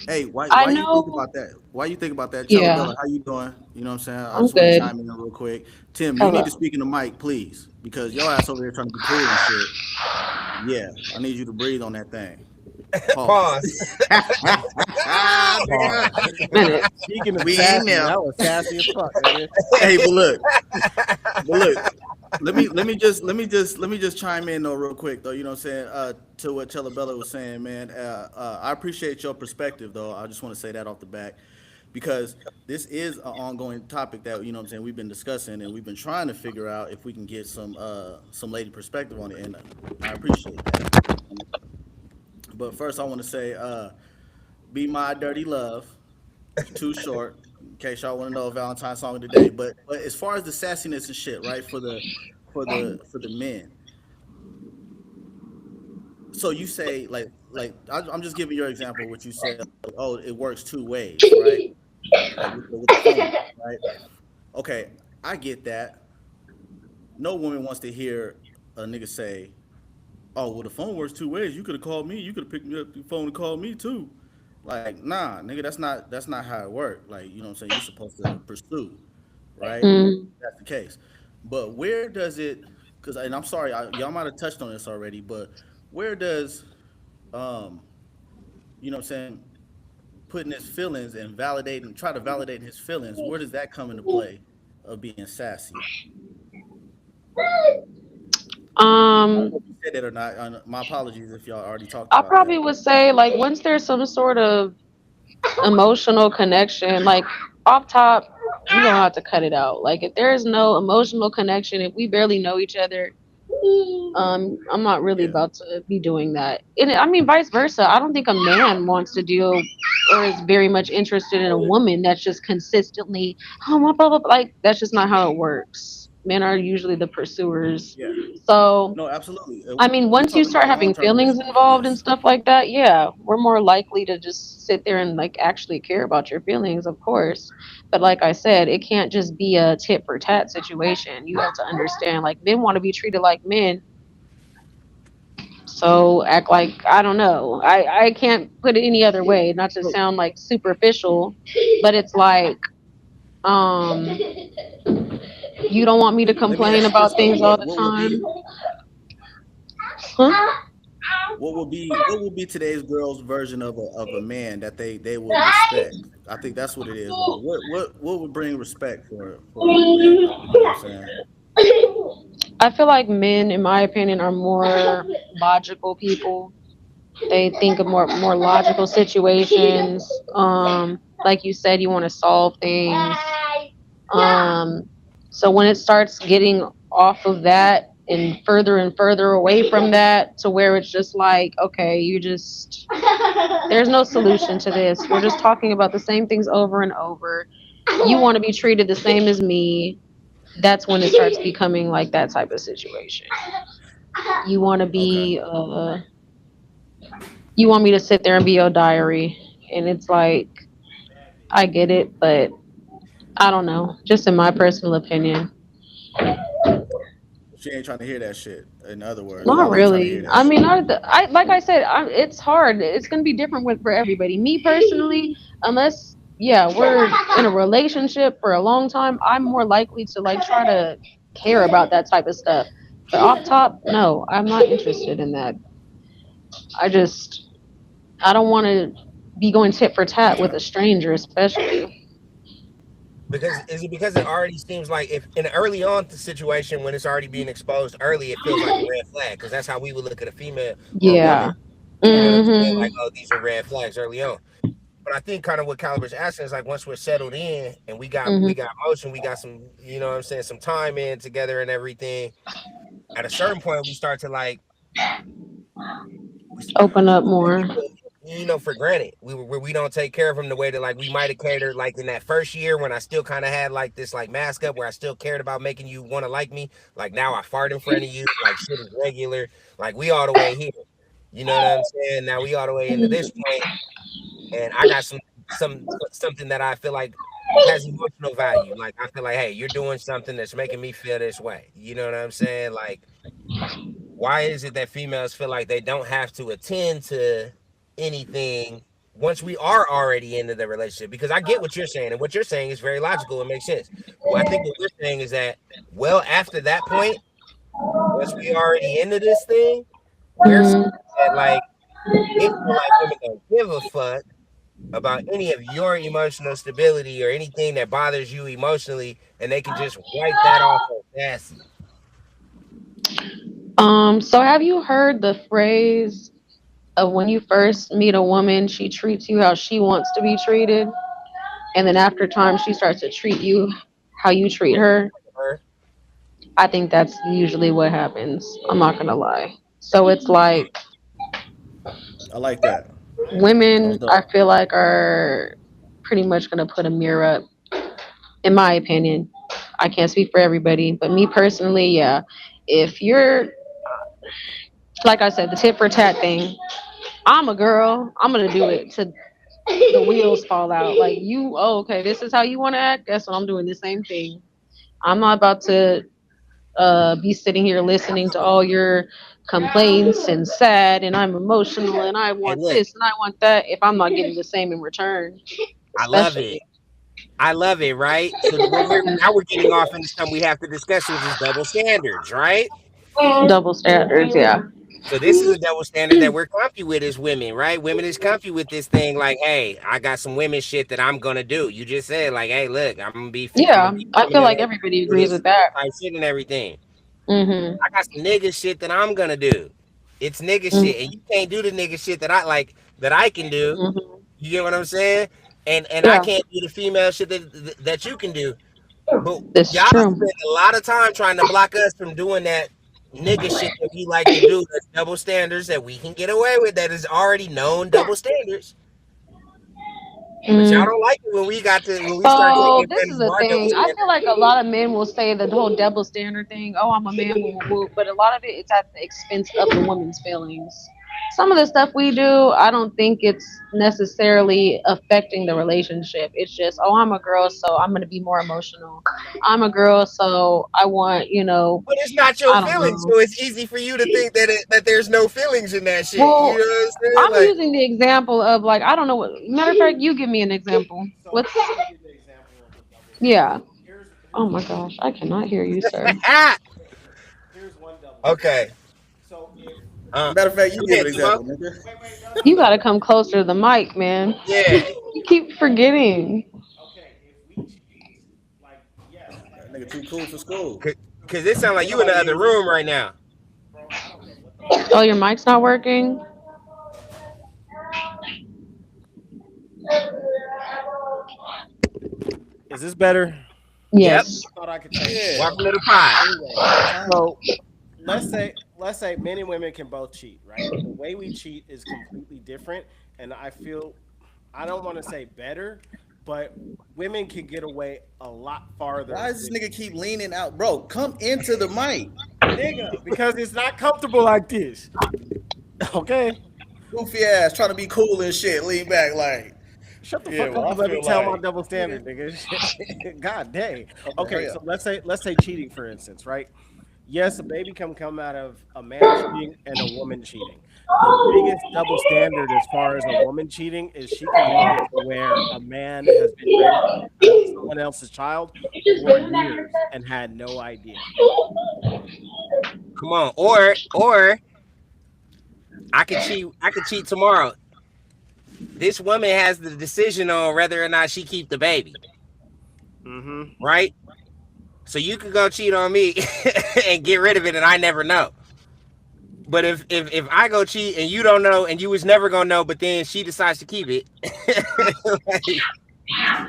Hey, why I why you think know. about that? Why you think about that? Chella Yeah, Bella, how you doing? You know what I'm saying? I I'm just want to good. chime in real quick. Tim, you need to Hello. speak in the mic, please, because your ass over there trying to be cool and shit. Yeah, I need you to breathe on that thing. Pause. Pause. Nigga, Pause. Minute. Speaking of we ain't sassy, there. that was sassy as fuck, nigga. Hey, but look, let me just chime in though real quick though. You know what I'm saying? To what Chella Bella was saying, man. I appreciate your perspective though. I just want to say that off the back because this is an ongoing topic that you know what I'm saying we've been discussing and we've been trying to figure out if we can get some lady perspective on it, and I appreciate that. But first, I want to say, "Be My Dirty Love." Too short. In case y'all want to know a Valentine song of the day, but as far as the sassiness and shit, right? For the men. So you say I'm just giving your example. What you said, like, oh, it works two ways, right? Like with the phone, right? Okay, I get that. No woman wants to hear a nigga say, "Oh, well, the phone works two ways. You could have called me. You could have picked me up the phone and called me too." Like, nah, nigga, that's not how it works. Like, you know what I'm saying? You're supposed to pursue, right? Mm. That's the case. But where does it? Because, and I'm sorry, y'all might have touched on this already, but where does, um, you know what I'm saying, putting his feelings and validating, try to validate his feelings, where does that come into play of being sassy? I don't Um, know if you said that or not. My apologies if y'all already talked I about that. probably would say like once there's some sort of emotional connection, like off top, you don't have to cut it out. Like if there is no emotional connection, if we barely know each other, I'm not really Yeah. about to be doing that. And I mean, vice versa. I don't think a man wants to deal or is very much interested in a woman that's just consistently, oh my blah, blah, blah. Like that's just not how it works. Men are usually the pursuers. Yeah. So No, absolutely. I mean, We're once you talking start about having long-term feelings relationships. involved and Yes. stuff like that, yeah, we're more likely to just sit there and like actually care about your feelings, of course. But like I said, it can't just be a tit for tat situation. You have to understand, like, men want to be treated like men, so act like I don't know. I can't put it any other way, not to So sound like superficial, but it's like you don't want me to let me complain ask you this about though: things all the what would time. be Huh? what would be today's girls' version of a man that they would respect? I think that's what it is. Like, what would bring respect for a man? You know what I'm saying? I feel like men, in my opinion, are more logical people. They think of more logical situations. Like you said, you want to solve things. Um, so when it starts getting off of that and further away from that to where it's just like, okay, you just there's no solution to this. We're just talking about the same things over and over. You want to be treated the same as me. That's when it starts becoming like that type of situation. You want to Okay. be you want me to sit there and be your diary, and it's like I get it, but I don't know, just in my personal opinion. She ain't trying to hear that shit. In other words, Not y'all ain't trying to hear really. that I shit. mean, I like I said, it's hard. It's gonna be different with for everybody. Me personally, unless yeah, we're in a relationship for a long time, I'm more likely to like try to care about that type of stuff. But off top, no, I'm not interested in that. I just I don't want to be going tit for tat with Okay. a stranger, especially. Because is it because it already seems like if in an early on the situation when it's already being exposed early, it feels like a red flag because that's how we would look at a female or a woman. Yeah. You know what I'm saying? Mhm. Like, oh, these are red flags early on. But I think kind of what Caliber's asking is like once we're settled in and we Mhm. got motion, we got some, you know what I'm saying, some time in together and everything. At a certain point, we start to like Open up we take more. people, you know, for granted. We don't take care of them the way that like we might have catered like in that first year when I still kind of had like this like mask up where I still cared about making you want to like me. Like now I fart in front of you, like shit is regular. Like we all the way here. You know what I'm saying? Now we all the way into this point, and I got something that I feel like has emotional value. Like I feel like, hey, you're doing something that's making me feel this way. You know what I'm saying? Like why is it that females feel like they don't have to attend to anything once we are already into the relationship? Because I get what you're saying, and what you're saying is very logical and makes sense. Well, I think what we're saying is that, well, after that point, once we already into this thing, we're saying Mhm. that like we feel like women don't give a fuck about any of your emotional stability or anything that bothers you emotionally, and they can just wipe that off as sassy. So have you heard the phrase of when you first meet a woman, she treats you how she wants to be treated, and then after time, she starts to treat you how you treat her? Her, I think that's usually what happens. I'm not gonna lie. So it's like I like that. That was women, I dope. feel like, are pretty much gonna put a mirror up, in my opinion. I can't speak for everybody, but me personally, yeah. If you're, like I said, the tit for tat thing, I'm a girl. I'm gonna do it to the wheels fall out. Like you, oh, okay, this is how you want to act. Guess what? I'm doing the same thing. I'm not about to be sitting here listening to all your complaints and sad and I'm emotional and I Hey, want look, this and I want that if I'm not getting the same in return, I love it. especially I love it, right? So what we're now we're getting off into something we have to discuss, which is double standards, right? double standards. Yeah. So this is a double standard that we're comfy with as women, right? Women is comfy with this thing, like, hey, I got some women shit that I'm gonna do. You just said, like, hey, look, I'm gonna Yeah. be I feel feminine, like everybody do agrees this with that. type shit and everything. Mm-hmm. I got some nigga shit that I'm gonna do. It's nigga shit, and you can't do the nigga shit that I like that I can do. Mm-hmm. You get what I'm saying? And I Yeah. can't do the female shit that you can do. But This is y'all true. spend a lot of time trying to block us from doing that nigga shit that we like to do. That's double standards that we can get away with. That is already known double standards. But y'all Mm. don't like it when we start taking So this is advantage of the our double thing. I feel standards. like a lot of men will say the whole double standard thing. Oh, I'm a man, woo, woo, woo. But a lot of it is at the expense of the woman's feelings. Some of the stuff we do, I don't think it's necessarily affecting the relationship. It's just, oh, I'm a girl, so I'm gonna be more emotional. I'm a girl, so I want, But it's not your I don't feelings, know. so it's easy for you to think that there's no feelings in that shit. You Well, know what I'm saying? I'm Like, using the example of like I don't know what. Matter of fact, you give me an example. So What's I'll give you the example of a double yeah? standard. Oh my gosh, I cannot hear you, sir. Here's one double okay. standard. So if Matter of fact, you Go give ahead, an Timo. example, nigga. wait, no, You no. got to come closer to the mic, man. Yeah, You keep forgetting. Okay, if we cheat, like yes, That nigga too cool for school. cause it sounds like can you in nobody the hear other me, room right now. bro? I don't know what the Oh, your mic's not working. Is this better? Yep. Yes. I thought I could change it. Yeah. Welcome to the pod. Anyway, About time. so let's say men and women can both cheat, right? The way we cheat is completely different, and I feel I don't want to say better, but women can get away a lot farther Why does this with nigga keep leaning out, bro? Come into the mic. nigga because it's not comfortable like this. Okay, Goofy ass, trying to be cool and shit. Lean back like, shut the yeah. fuck up Well, I and let me feel tell my like, double nigga. standard, nigga. God dang. Okay, Okay, hurry so up. let's say cheating for instance, right? Yes, a baby can come out of a man cheating and a woman cheating. The biggest double standard as far as a woman cheating is she can make it to where a man has been raising someone else's child for years and had no idea. Come on. Or I could cheat tomorrow. This woman has the decision on whether or not she keep the baby, Mm-hmm. right? So you could go cheat on me and get rid of it and I never know. But if I go cheat and you don't know and you was never gonna know, but then she decides to keep it, like,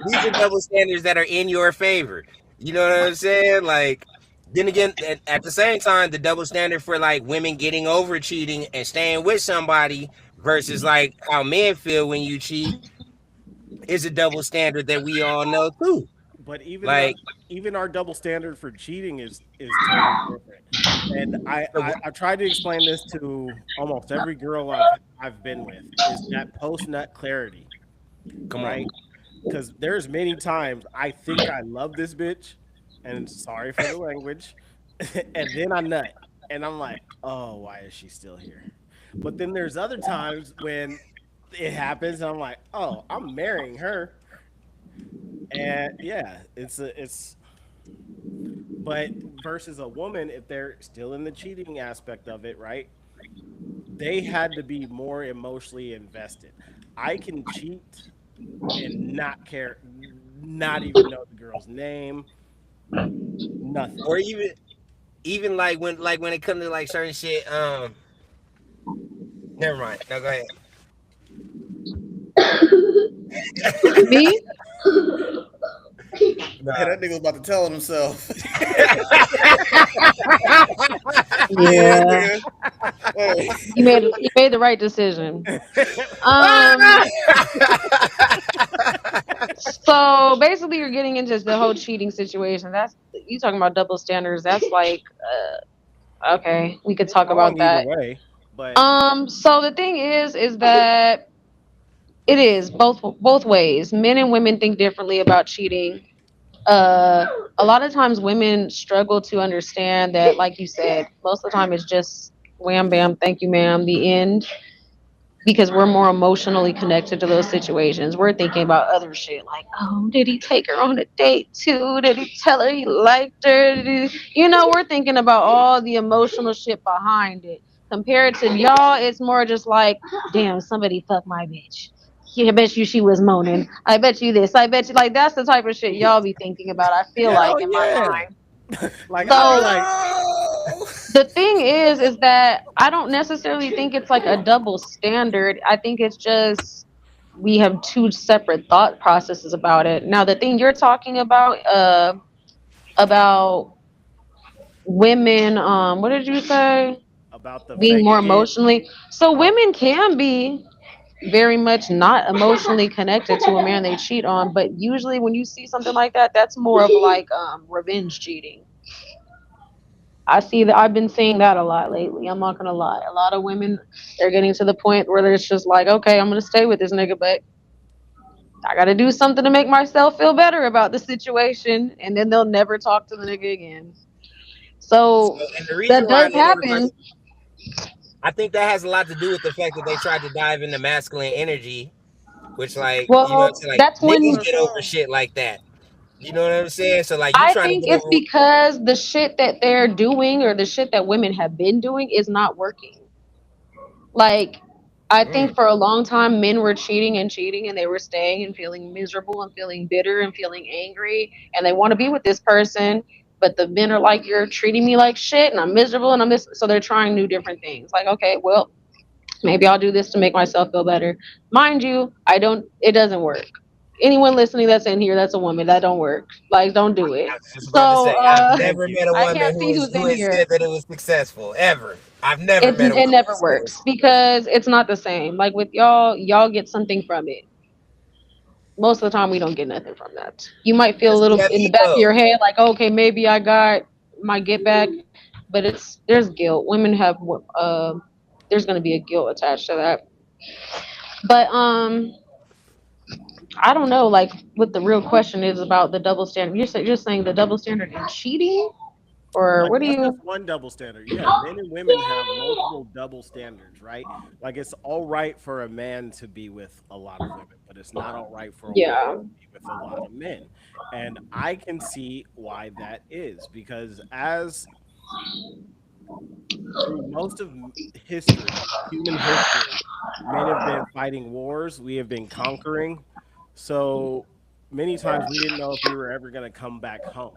these are double standards that are in your favor. You know what I'm saying? Like, then again, at the same time, the double standard for like women getting over cheating and staying with somebody versus like how men feel when you cheat is a double standard that we all know too. But Like, even our double standard for cheating is totally different. And I tried to explain this to almost every girl I've been with is that post nut clarity, come on. right? Because there's many times I think I love this bitch, and sorry for the language, and then I nut, and I'm like, oh, why is she still here? But then there's other times when it happens, and I'm like, oh, I'm marrying her, and yeah, it's. But versus a woman, if they're still in the cheating aspect of it, right? They had to be more emotionally invested. I can cheat and not care, not even know the girl's name, nothing. Or even like when it comes to like certain shit. Never mind. No, go ahead. Me? Hey, Nah. that nigga was about to tell on himself. Yeah, Yeah. nigga. Hey. You made the right decision. Um. So basically, you're getting into the whole cheating situation. That's you talking about double standards. That's like, okay, we could It's talk wrong about either that. way, but So the thing is that it is both ways. Men and women think differently about cheating. A lot of times women struggle to understand that, like you said, most of the time it's just Wham bam, thank you, ma'am. The end. Because we're more emotionally connected to those situations. We're thinking about other shit like, oh, did he take her on a date too? Did he tell her he liked her? We're thinking about all the emotional shit behind it. Compared to y'all, it's more just like, damn, somebody fucked my bitch. Yeah, I bet you she was moaning. I bet you this. I bet you like that's the type of shit y'all be thinking about. I feel like Hell in my yeah. mind. Like I'd be So like, No. the thing is that I don't necessarily think it's like a double standard. I think it's just we have two separate thought processes about it. Now, the thing you're talking about women, what did you say? about the Being fake more kid. emotionally. So Oh, women can be very much not emotionally connected to a man they cheat on, but usually when you see something like that, that's more of like revenge cheating. I see that I've been seeing that a lot lately. I'm not gonna lie. A lot of women they're getting to the point where it's just like, okay, I'm gonna stay with this nigga, but I gotta do something to make myself feel better about the situation, and then they'll never talk to the nigga again. So, So and the reason that why does they never talk, happen. I think that has a lot to do with the fact that they tried to dive into masculine energy, which, like, you know what I'm Well, saying? Like, that's niggas when well, get over shit like that. You know what I'm saying? So, like, you I trying to think get it's over. because the shit that they're doing or the shit that women have been doing is not working. Like, I Mm, think for a long time, men were cheating and cheating, and they were staying and feeling miserable and feeling bitter and feeling angry, and they want to be with this person, but the men are like, "You're treating me like shit, and I'm miserable, and I'm this." So they're trying new different things. Like, okay, well, maybe I'll do this to make myself feel better. Mind you, I don't. It doesn't work. Anyone listening that's in here, that's a woman. That don't work. Like, don't do I it. was just about to say, So, I've thank never you. met a I woman can't see who's who in has here. said that it was successful ever. I've never It met a it woman never who said it was works successful. because it's not the same. Like with y'all get something from it. Most of the time, we don't get nothing from that. You might feel a Because we little have in the back of your egos. head, like, okay, maybe I got my get back, but there's guilt. Women have there's gonna be a guilt attached to that. But I don't know, like what the real question is about the double standard. You're saying the double standard in cheating, or Like what do that's just you? one double standard. Yeah, men and women have multiple double standards, right? Like it's all right for a man to be with a lot of women, but it's not all right for a woman Yeah, to be with a lot of men. And I can see why that is because as through most of history, human history, men have been fighting wars, we have been conquering. So many times we didn't know if we were ever going to come back home.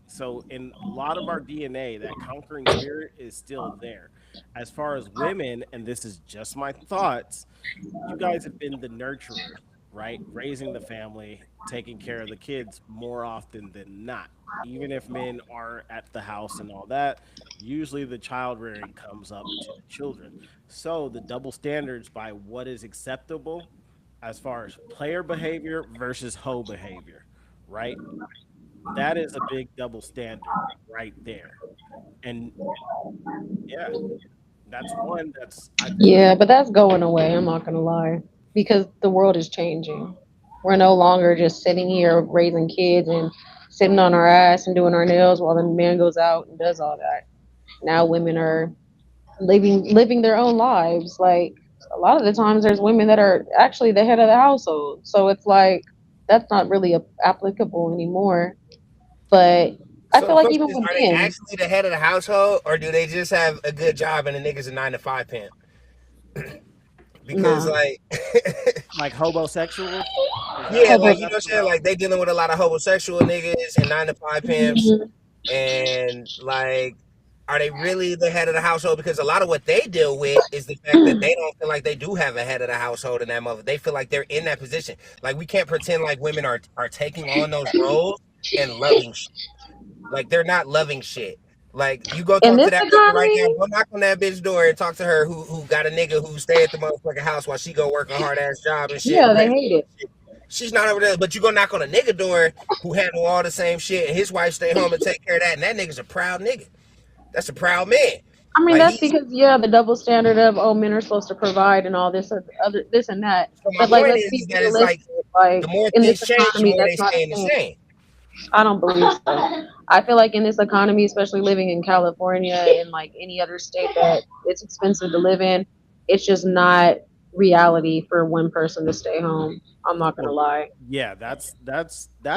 So in a lot of our DNA, that conquering spirit is still there. As far as women, and this is just my thoughts, you guys have been the nurturers, right? Raising the family, taking care of the kids more often than not. Even if men are at the house and all that, usually the child rearing comes up to the children. So the double standards by what is acceptable as far as player behavior versus hoe behavior, right? That is a big double standard right there. And yeah, that's one that's I think yeah, but that's going away. I'm not gonna lie, because the world is changing. We're no longer just sitting here raising kids and sitting on our ass and doing our nails while the man goes out and does all that. Now women are living their own lives. Like a lot of the times, there's women that are actually the head of the household. So it's like that's not really applicable anymore. But I So feel the like question even is, with are they men, actually the head of the household, or do they just have a good job and the nigga's a 9 to 5 pimp? Because nah. like, like homosexuals. Is that yeah, what like you know that's what I'm saying? about? Like they dealing with a lot of homosexual niggas and 9 to 5 pimps, Mhm. and like, are they really the head of the household? Because a lot of what they deal with is the fact that they don't feel like they do have a head of the household in that mother. They feel like they're in that position. Like we can't pretend like women are taking on those roles and loving shit. Like they're not loving shit. Like you go In talk to this that woman right now, economy, go knock on that bitch door and talk to her who got a nigga who stay at the motherfucking house while she go work a hard ass job and shit yeah, and they raise hate it. shit. She's not over there, but you go knock on a nigga door who handle all the same shit and his wife stay home and take care of that, and that nigga's a proud nigga. That's a proud man. I mean, Like that's he's because yeah, the double standard of oh, men are supposed to provide and all this other this and that. so my But like, point let's is be that it's like realistic. Like the more in this things change, the economy, more they that's not stay in a the thing. same. I don't believe so. I feel like in this economy, especially living in California and like any other state that it's expensive to live in, it's just not reality for one person to stay home. I'm not gonna Well, lie. yeah, that's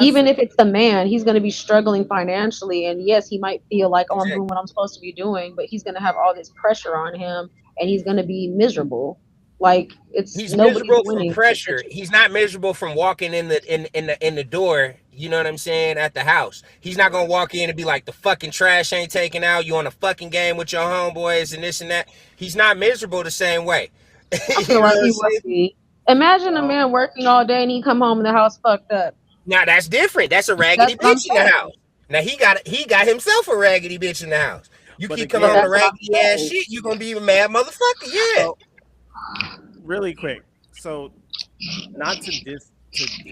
Even if it's the man, he's going to be struggling financially. And yes, he might feel like, oh, I'm doing Exactly. what I'm supposed to be doing, but he's going to have all this pressure on him and he's going to be miserable. Like, it's He's nobody's miserable from winning in this pressure. situation. He's not miserable from walking in the door. You know what I'm saying? At the house, he's not gonna walk in and be like the fucking trash ain't taken out. You on a fucking game with your homeboys and this and that. He's not miserable the same way. I You feel know like what I'm he would saying? be. Imagine a well, man working all day and he come home and the house fucked up. Now that's different. That's a That's raggedy what I'm bitch in the saying. house. Now he got himself a raggedy bitch in the house. You but keep coming And home again, to that's what I'm raggedy ass saying. shit, you gonna be a mad motherfucker. Yeah. so really quick, so not to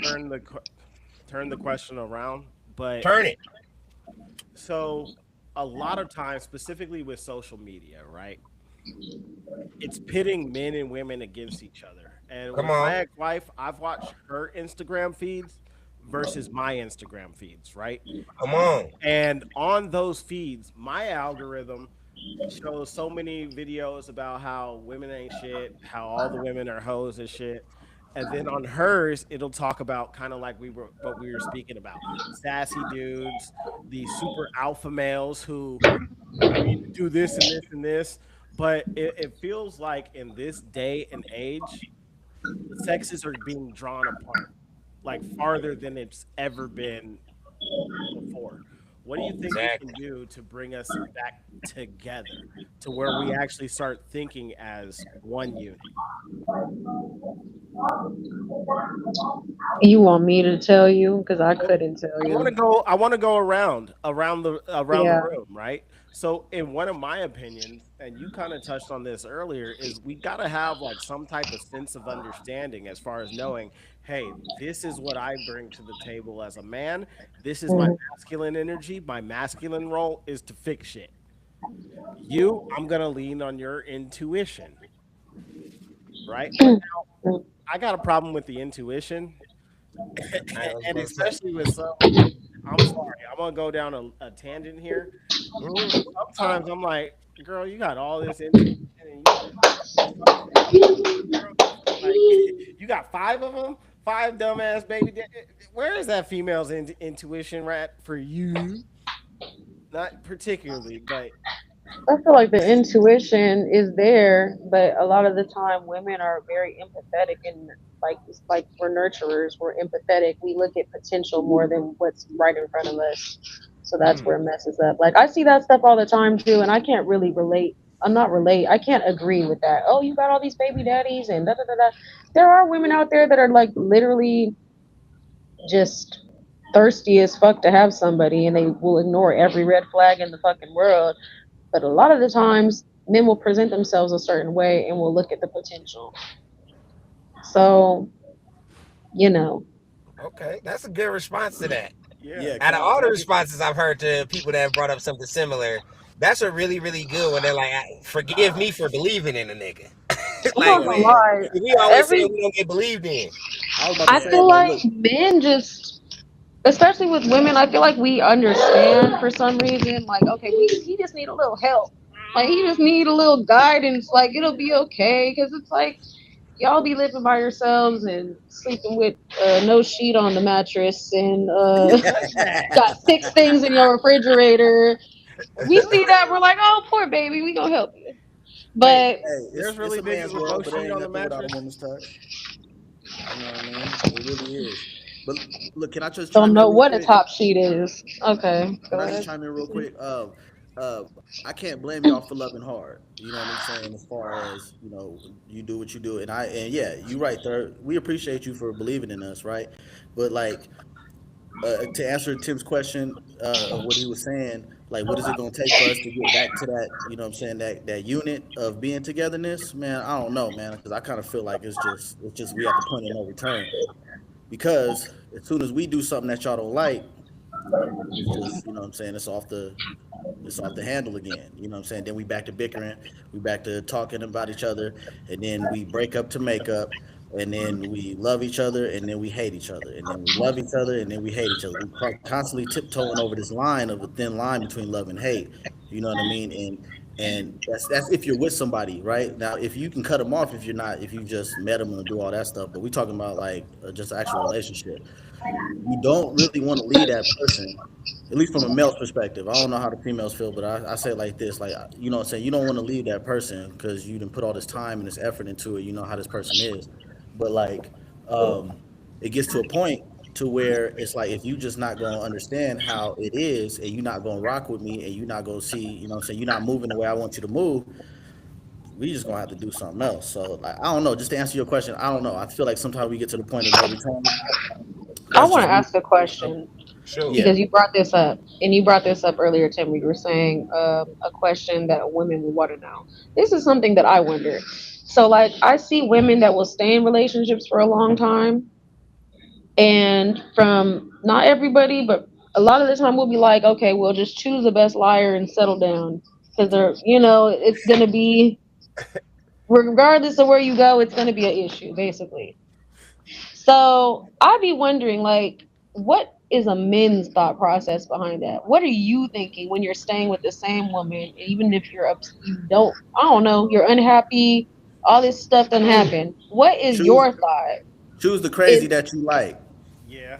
turn turn the question around, but Turn it. so a lot of times, specifically with social media, right? It's pitting men and women against each other. And Come with on. my ex-wife, I've watched her Instagram feeds versus my Instagram feeds, right? Come on. And on those feeds, my algorithm shows so many videos about how women ain't shit, how all the women are hoes and shit. And then on hers, it'll talk about kind of like what we were speaking about. Sassy dudes, the super alpha males who do this and this and this. But it feels like in this day and age, the sexes are being drawn apart, like farther than it's ever been before. What do you think we can Exactly. do to bring us back together to where we actually start thinking as one unit? You want me to tell you? Because I Well, couldn't tell I want to you. go. I want to go around the Yeah. room, right? So, in one of my opinions, and you kind of touched on this earlier, is we got to have like some type of sense of understanding as far as knowing, hey, this is what I bring to the table as a man. This is my Mhm. masculine energy. My masculine role is to fix shit. You, I'm gonna lean on your intuition, right? But now I got a problem with the intuition, I was and gonna say. especially with some. I'm sorry, I'm gonna go down a tangent here. Mhm. Sometimes I'm like, girl, you got all this intuition, and you just girl, like you got five of them, five dumbass baby. Where is that female's intuition right for you? Not particularly, but I feel like the intuition is there, but a lot of the time women are very empathetic and like it's like we're nurturers, we're empathetic. We look at potential more than what's right in front of us. So that's Mm. where it messes up. Like I see that stuff all the time too, and I can't really relate. I'm not relate. I can't agree with that. Oh, you got all these baby daddies and da da da da. There are women out there that are like literally just thirsty as fuck to have somebody, and they will ignore every red flag in the fucking world, but a lot of the times, men will present themselves a certain way and will look at the potential. So, you know, Okay, that's a good response to that. yeah, Yeah, Out of can all I the get responses I've heard to people that have brought up something similar, that's a really, really good one. They're like, "Forgive me for believing in a nigga." I'm Like, not yeah, gonna man, lie. we always say Every we don't get believed in. I was about to I say, feel like, like look, men just, especially with women, I feel like we understand for some reason. Like, okay, he just need a little help. Like, he just need a little guidance. Like, it'll be okay, because it's like y'all be living by yourselves and sleeping with no sheet on the mattress and got six things in your refrigerator. We see that, we're like, oh, poor baby, we gonna help you. wait, But hey, there's it's really a niggas man's with no world, but it sheet ain't on the nothing without a mattress. woman's touch. You know what I mean? It really is. But look, can I just don't chime in know real what a quick? top sheet is. Okay, Can go I just ahead. chime in real quick? I can't blame y'all for loving hard. You know what I'm saying? As far as you do what you do, and yeah, you right there. We appreciate you for believing in us, right? But like to answer Tim's question of what he was saying, like, what is it going to take for us to get back to that? You know what I'm saying? That unit of being togetherness, man. I don't know, man, because I kind of feel like it's just we at the point of no return. Because as soon as we do something that y'all don't like, it's just what I'm saying, it's off the handle again. You know what I'm saying? Then we back to bickering, we back to talking about each other, and then we break up to make up. and then we love each other, and then we hate each other, and then we love each other, and then we hate each other. We constantly tiptoeing over this line of a thin line between love and hate. You know what I mean? And that's if you're with somebody, right? Now, if you can cut them off, if you're not, if you just met them and do all that stuff, but we talking about like just actual relationship. You don't really want to leave that person, at least from a male's perspective. I don't know how the females feel, but I say it like this, like, you know what I'm saying, you don't want to leave that person because you didn't put all this time and this effort into it. You know how this person is, but like, it gets to a point to where it's like, if you just not gonna understand how it is, and you're not gonna rock with me, and you're not gonna see, you know what I'm saying, you're not moving the way I want you to move, we just gonna have to do something else. So like, I don't know, just to answer your question, I don't know, I feel like sometimes we get to the point of no return. I That's want just to me. ask a question Sure. Yeah. because you brought this up, and you brought this up earlier, Tim. You were saying a question that women would want to know. This is something that I wonder. So, like, I see women that will stay in relationships for a long time, and from not everybody, but a lot of the time, we'll be like, okay, we'll just choose the best liar and settle down because they're, it's gonna be regardless of where you go, it's gonna be an issue, basically. So I'd be wondering, like, what is a men's thought process behind that? What are you thinking when you're staying with the same woman, even if you don't, I don't know, you're unhappy, all this stuff doesn't happen. What is Choose your thought? choose the Is crazy that you like. Yeah,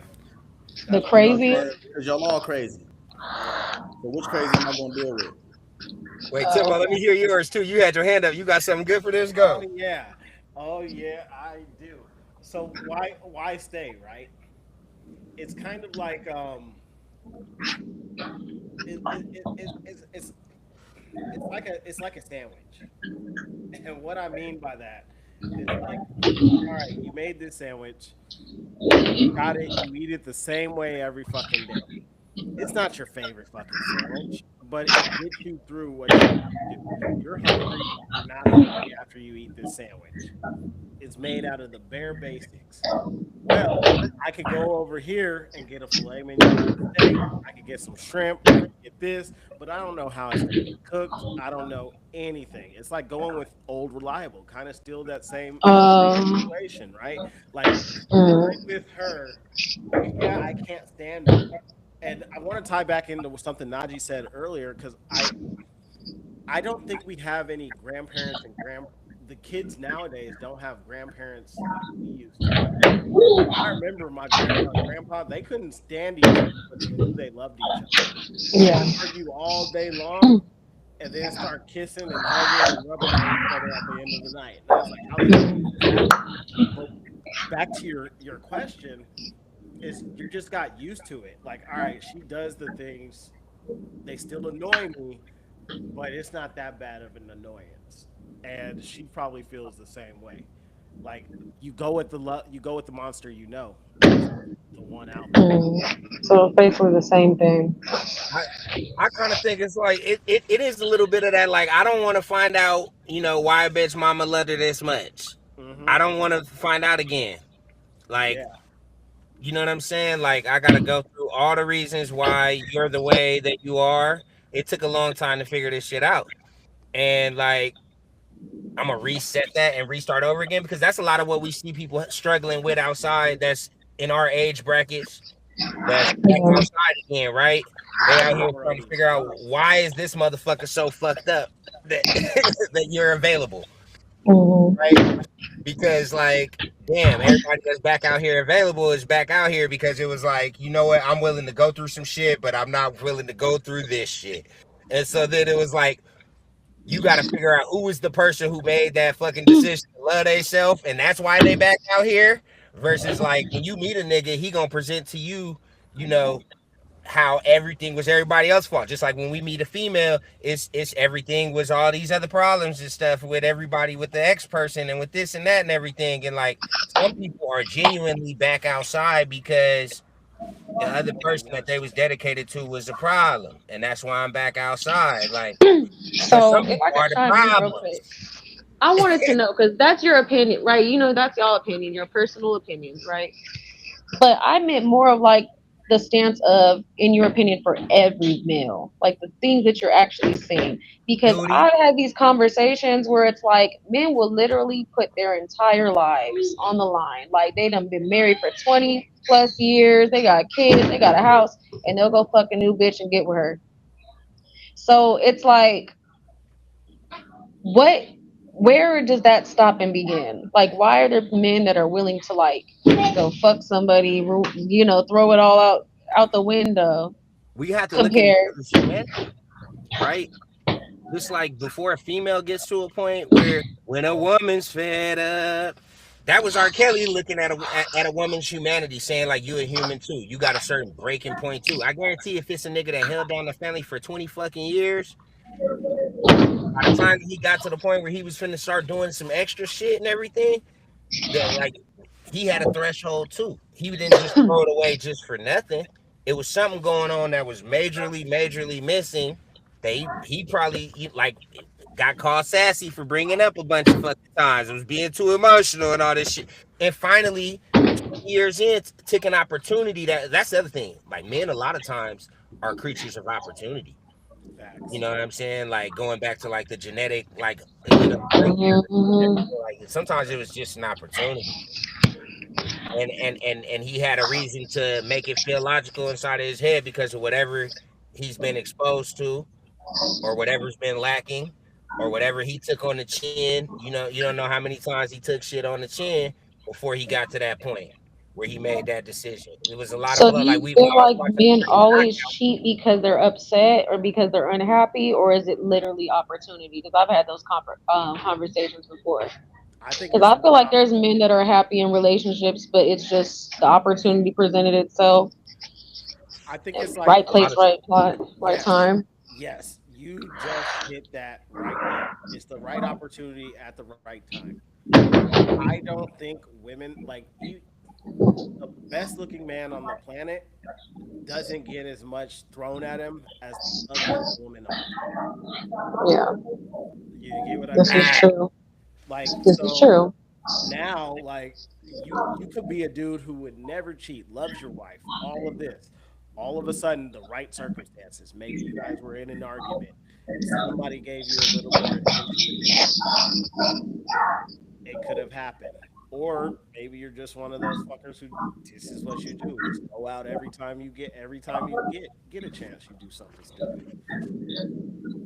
the that's You pretty know what I'm much crazy? saying? it. Because y'all all crazy. Yeah. So which crazy am I gonna deal with? Wait, Timbo, let me hear yours too. You had your hand up. You got something good for this? Oh Go. yeah. Oh yeah, I do. So why stay, right? It's kind of like it's like a sandwich. And what I mean by that is like, all right, you made this sandwich, you got it, you eat it the same way every fucking day. It's not your favorite fucking sandwich, but it gets you through what you need to do. You're hungry, you're not hungry after you eat this sandwich. It's made out of the bare basics. Well, I could go over here and get a filet mignon steak. I could get some shrimp. I could get this, but I don't know how it's going to be cooked. I don't know anything. It's like going with old reliable, kind of still that same um, situation, right? Like mm, I'm with her. Yeah, I can't stand her. And I want to tie back into something Najee said earlier because I don't think we have any grandparents and the kids nowadays don't have grandparents like we used to. I remember my grandma and grandpa, they couldn't stand each other, but you knew they loved each other. They yeah. would argue all day long and then start kissing and hugging and rubbing on each other at the end of the night. And I was like, how the fuck is this happening? But back to your question, is you just got used to it. Like, all right, she does the things, they still annoy me, but it's not that bad of an annoyance. And she probably feels the same way. Like you go with the monster you know versus the one out there. So basically the same thing. I I kind of think it's like it is a little bit of that. Like I don't want to find out, why a bitch mama loved her this much. Mm-hmm. I don't want to find out again. Like, Yeah. you know what I'm saying? Like I gotta go through all the reasons why you're the way that you are. It took a long time to figure this shit out, and like I'm gonna reset that and restart over again because that's a lot of what we see people struggling with outside. That's in our age brackets that's back Yeah. outside again, right? They out here trying to Bro, figure out fuck. why is this motherfucker so fucked up that that you're available, Hmm. right? Because like, damn, everybody that's back out here available is back out here because it was like, you know what, I'm willing to go through some shit, but I'm not willing to go through this shit. And so then it was like, you got to figure out who is the person who made that fucking decision to love themselves, and that's why they back out here. Versus like when you meet a nigga, he gonna present to you, you know, how everything was everybody else's fault. Just like when we meet a female, it's everything was all these other problems and stuff with everybody, with the ex person and with this and that and everything. And like some people are genuinely back outside because the other They person that want they was shit. dedicated to was a problem, and that's why I'm back outside. Like, but some So if people I could are the chime in real quick, problems. I wanted to know because that's your opinion, right? That's y'all opinion, your personal opinions, right? But I meant more of like the stance of, in your opinion, for every male, like the things that you're actually seeing. Because Duty. I've had these conversations where it's like men will literally put their entire lives on the line. Like they done been married for 20 plus years, they got kids, they got a house, and they'll go fuck a new bitch and get with her. So it's like, what, where does that stop and begin? Like, why are there men that are willing to like go fuck somebody, throw it all out the window We have to look at each compared? other's humanity, right? Just like before a female gets to a point where when a woman's fed up, that was R. Kelly looking at a woman's humanity, saying like you a human too. You got a certain breaking point too. I guarantee if it's a nigga that held down the family for 20 fucking years, by the time he got to the point where he was finna start doing some extra shit and everything, that like he had a threshold too. He didn't just throw it away just for nothing. It was something going on that was majorly missing. He probably like got called sassy for bringing up a bunch of fucking times. It was being too emotional and all this shit. And finally, 20 years in, took an opportunity. That's the other thing. Like men, a lot of times are creatures of opportunity. You Facts. know what I'm saying? Like going back to like the genetic, like earlier. Mhm. Like sometimes it was just an opportunity and he had a reason to make it feel logical inside of his head because of whatever he's been exposed to or whatever's been lacking or whatever he took on the chin. You don't know how many times he took shit on the chin before he got to that point where he made that decision. It was a lot of So do blood. Like you we feel always like watch the men always knockout. cheat because they're upset or because they're unhappy, or is it literally opportunity? Because I've had those conversations before. I think Because it's I feel more like opp- there's men that are happy in relationships, but it's just the opportunity presented itself. I think it's like Right A lot place, of right plot, right yes, time. yes. You just hit that right nail. It's the right opportunity at the right time. I don't think women like you. The best looking man on the planet doesn't get as much thrown at him as the ugliest woman on the planet. Yeah, You get what I this is mean? ah, true. Like This is so true. now, like you could be a dude who would never cheat, loves your wife, all of this. All of a sudden, the right circumstances. Maybe you guys were in an argument. Somebody gave you a little more attention than usual. It could have happened. Or maybe you're just one of those fuckers who this is what you do. Just go out every time you get a chance, you do something stupid.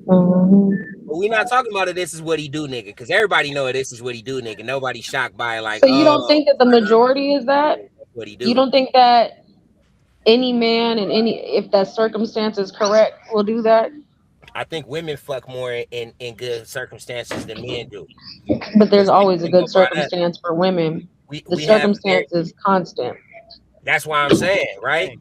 Mhm. but we're not talking about it. This is what he do, nigga. Because everybody know it. This is what he do, nigga. Nobody's shocked by it. Like, So you don't oh, think that the majority is that? that's what he You do. don't think that any man and any, if that circumstance is correct, will do that? I think women fuck more in good circumstances than men do. But there's Because like always a Timbo good brought up, circumstance for women. The we have very, circumstance is constant. that's why I'm saying, right?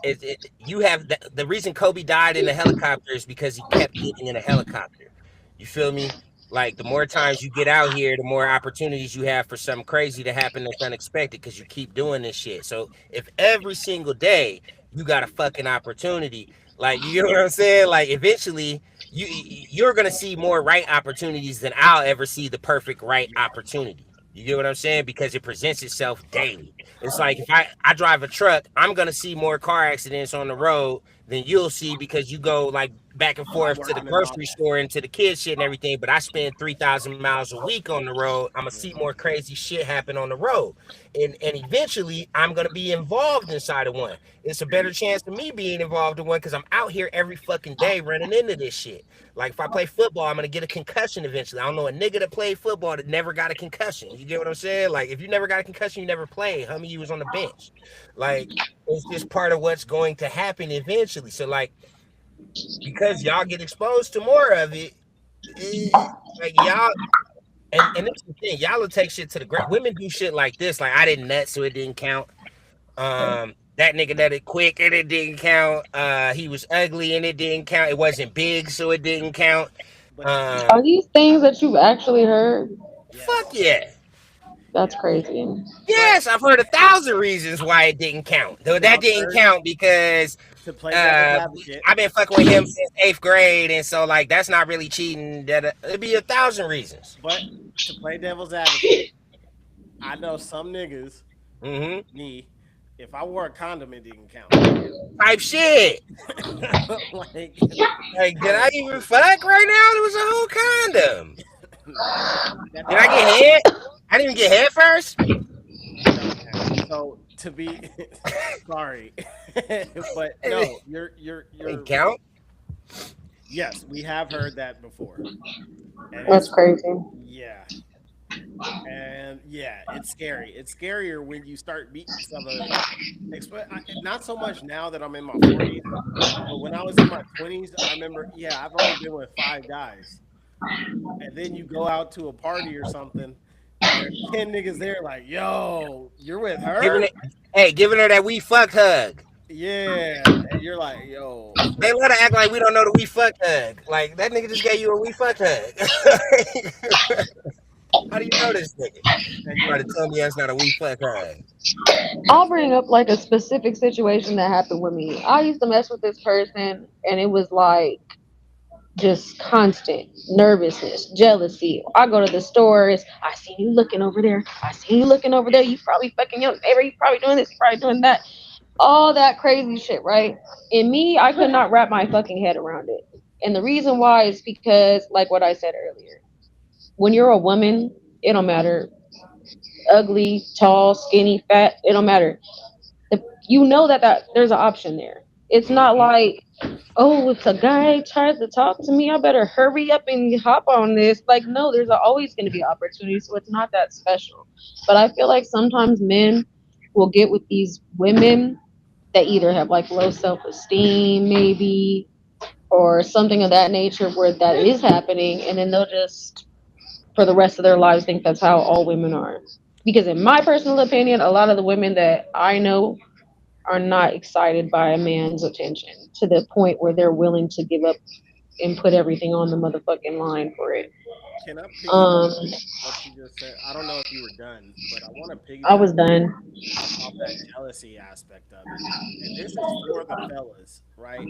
Hey, You have the reason Kobe died in a helicopter is because he kept getting in a helicopter. You feel me? Like the more times you get out here, the more opportunities you have for something crazy to happen that's unexpected because you keep doing this shit. So if every single day you got a fucking opportunity, like you know what I'm saying? Like eventually you're gonna see more right opportunities than I'll ever see the perfect right opportunity. You get what I'm saying? Because it presents itself daily. It's like if I drive a truck, I'm gonna see more car accidents on the road than you'll see because you go like back and I forth to work the in a grocery Dodge. store and to the kids shit and everything. But I spend 3,000 miles a week on the road. I'm gonna see more crazy shit happen on the road, and eventually I'm gonna be involved inside of one. It's a better chance of me being involved in one because I'm out here every fucking day running into this shit. Like if I play football, I'm gonna get a concussion eventually. I don't know a nigga that played football that never got a concussion. You get what I'm saying? Like if you never got a concussion, you never played. Homie, you was on the bench. Like it's just part of what's going to happen eventually. So like because y'all get exposed to more of it, like y'all and that's the thing, y'all will take shit to the ground. Women do shit like this, like I didn't nut, so it didn't count. That nigga nutted quick and it didn't count. He was ugly and it didn't count. It wasn't big, so it didn't count. But Are Um, these things that you've actually heard? fuck yes, yeah. That's yes. crazy. But Yes, I've heard 1,000 reasons why it didn't count. Though that young didn't third count because to play devil's uh advocate, I've been fucking with him since 8th grade, and so like that's not really cheating. That it'd be 1,000 reasons. but to play devil's advocate, I know some niggas, Mm-hmm. me, If I wore a condom, it didn't count. Type shit. Like, Like, did I even fuck right now? There was a whole condom. that Did I doesn't get head? I didn't even get head first. no. So to be sorry, but It no, didn't you're count. yes, we have heard that before, and That's it's crazy. yeah, and yeah, it's scary. It's scarier when you start meeting some of not so much now that I'm in my 40s, but when I was in my 20s, I remember, yeah, I've only been with 5 guys. And then you go out to a party or something, and there's 10 niggas there like, yo, you're with Giving her? it, hey, giving her that we fuck hug. Yeah. And you're like, yo, They let her act like we don't know the we fuck hug. Like that nigga just gave you a we fuck hug. How do you know this nigga? and Try you're to tell me that's not a we fuck hug. I'll bring up like a specific situation that happened with me. I used to mess with this person, and it was like just constant nervousness, jealousy. I go to the stores. I see you looking over there. I see you looking over there. You probably fucking your neighbor. You probably doing this. You probably doing that. All that crazy shit, right? And me, I could not wrap my fucking head around it. And the reason why is because, like what I said earlier, when you're a woman, it don't matter. Ugly, tall, skinny, fat, it don't matter. You know that there's an option there. It's not Mm-hmm. like, oh, if a guy tries to talk to me, I better hurry up and hop on this. Like, no, there's always going to be opportunity, so it's not that special. But I feel like sometimes men will get with these women that either have like low self esteem, maybe, or something of that nature where that is happening, and then they'll just, for the rest of their lives, think that's how all women are. Because, in my personal opinion, a lot of the women that I know are not excited by a man's attention to the point where they're willing to give up and put everything on the motherfucking line for it. can I piggyback Um, off what you just said? I don't know if you were done, but I want to I piggyback was done. off that jealousy aspect of it. And this is for the fellas, right?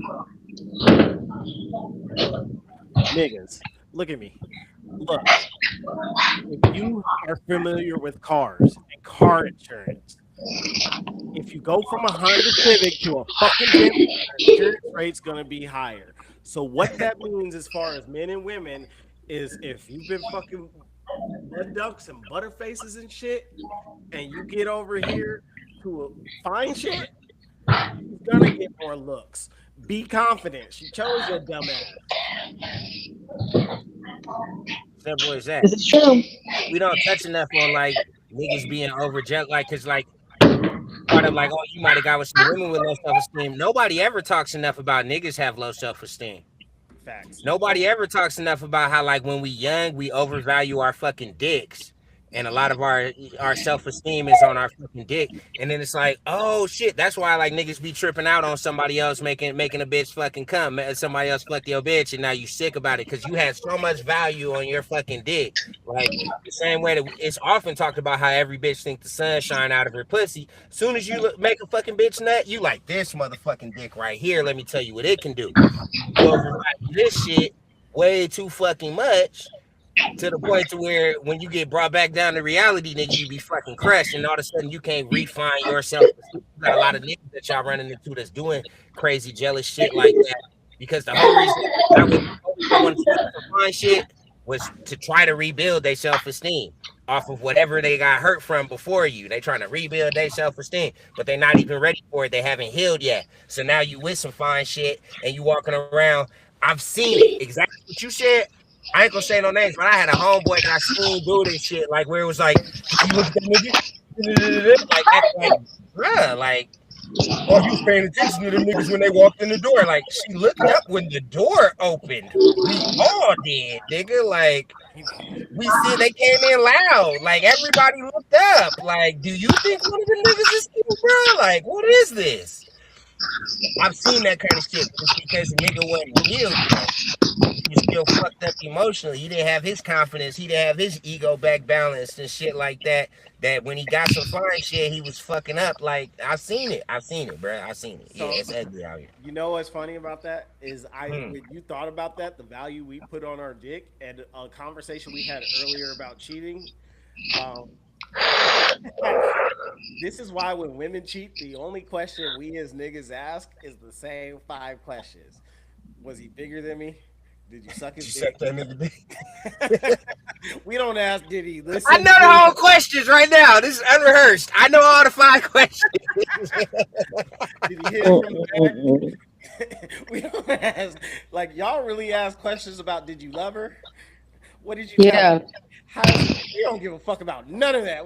Niggas, look at me. Look, if you are familiar with cars and car insurance, if you go from a Honda Civic to a fucking Bentley, your insurance rate's gonna be higher. So what that means as far as men and women is if you've been fucking mud ducks and butterfaces and shit, and you get over here to a fine shit, she's gonna get more looks. Be confident. She chose your dumb ass. Simple as that. This is true. We don't touch enough on like niggas being overjet, like, cause like part of like, oh, you might have got with some women with low self esteem. Nobody ever talks enough about niggas have low self esteem. Facts. Nobody ever talks enough about how like when we young, we overvalue our fucking dicks. And a lot of our self esteem is on our fucking dick. And then it's like, oh shit, that's why like niggas be tripping out on somebody else making a bitch fucking come. Somebody else fuck your bitch, and now you sick about it because you had so much value on your fucking dick. Like the same way that it's often talked about how every bitch think the sun shine out of her pussy. Soon as you make a fucking bitch nut, you like this motherfucking dick right here. Let me tell you what it can do. You overvalue this shit way too fucking much to the point to where when you get brought back down to reality, nigga, you be fucking crushed, and all of a sudden you can't refine yourself. You got a lot of niggas that y'all running into that's doing crazy jealous shit like that because the whole reason they want to settle for fine shit was to try to rebuild their self esteem off of whatever they got hurt from before you. They trying to rebuild their self esteem, but they're not even ready for it. They haven't healed yet. So now you with some fine shit and you walking around. I've seen it exactly what you said. I ain't gonna say no names, but I had a homeboy that I seen do this shit, like where it was like, you look at that nigga, like act like, bruh, like, oh, he was paying attention to them niggas when they walked in the door. Like, she looked up when the door opened. We all did, nigga. Like, we see they came in loud. Like, everybody looked up. Like, do you think one of the niggas is you, bro? Like, what is this? I've seen that kind of shit, but it's because the nigga wasn't healed yet. He was still fucked up emotionally. He didn't have his confidence. He didn't have his ego back balanced and shit like that. That when he got some fine shit, he was fucking up. Like I've seen it. I've seen it, bro. I've seen it. Yeah, So it's ugly out here. you know what's funny about that is Hmm. when you thought about that, the value we put on our dick, and a conversation we had earlier about cheating. Um, This is why when women cheat, the only question we as niggas ask is the same 5 questions. Was he bigger than me? Did you suck Did his you dick? suck that nigga dick? We don't ask, did he I listen know the to whole questions right now. This is unrehearsed. I know all the 5 questions. Did he hit it from the back? We don't ask. Like, y'all really ask questions about did you love her? What did you tell her? Yeah. We don't give a fuck about none of that.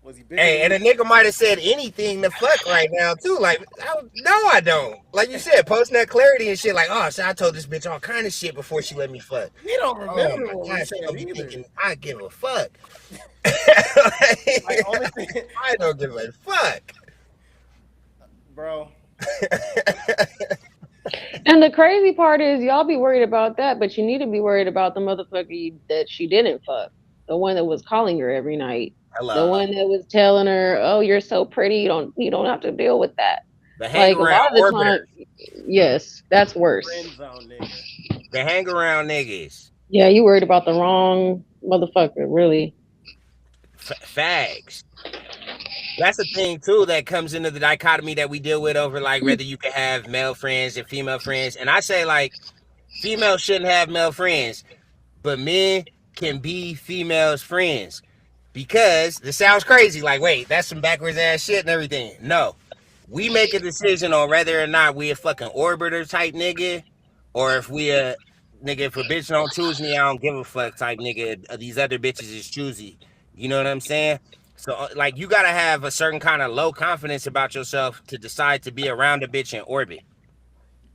Was he bigger Hey, than and me? a nigga might have said anything to fuck right now too. Like, no, I don't. Like you said, posting that clarity and shit. Like, oh, so I told this bitch all kind of shit before she let me fuck. We don't Oh remember my what we gosh, she said don't be either. thinking I give a fuck. Like, only thing, I don't give a fuck. bro. And the crazy part is y'all be worried about that, but you need to be worried about the motherfucker that she didn't fuck. The one that was calling her every night. The Hello. one that was telling her, "Oh, you're so pretty. You don't have to deal with that." The hang Like a around lot of the time, orbiters. yes, that's worse. Friend zone nigga. The hang around niggas. Yeah, you worried about the wrong motherfucker, really. Fags. That's the thing too that comes into the dichotomy that we deal with over like whether you can have male friends and female friends. And I say like females shouldn't have male friends, but men can be females' friends. Because this sounds crazy, like, wait, that's some backwards ass shit and everything. No. We make a decision on whether or not we a fucking orbiter type nigga, or if we a nigga, if a bitch don't choose me, I don't give a fuck type nigga. These other bitches is choosy. You know what I'm saying? So like you gotta have a certain kind of low confidence about yourself to decide to be around a bitch in orbit.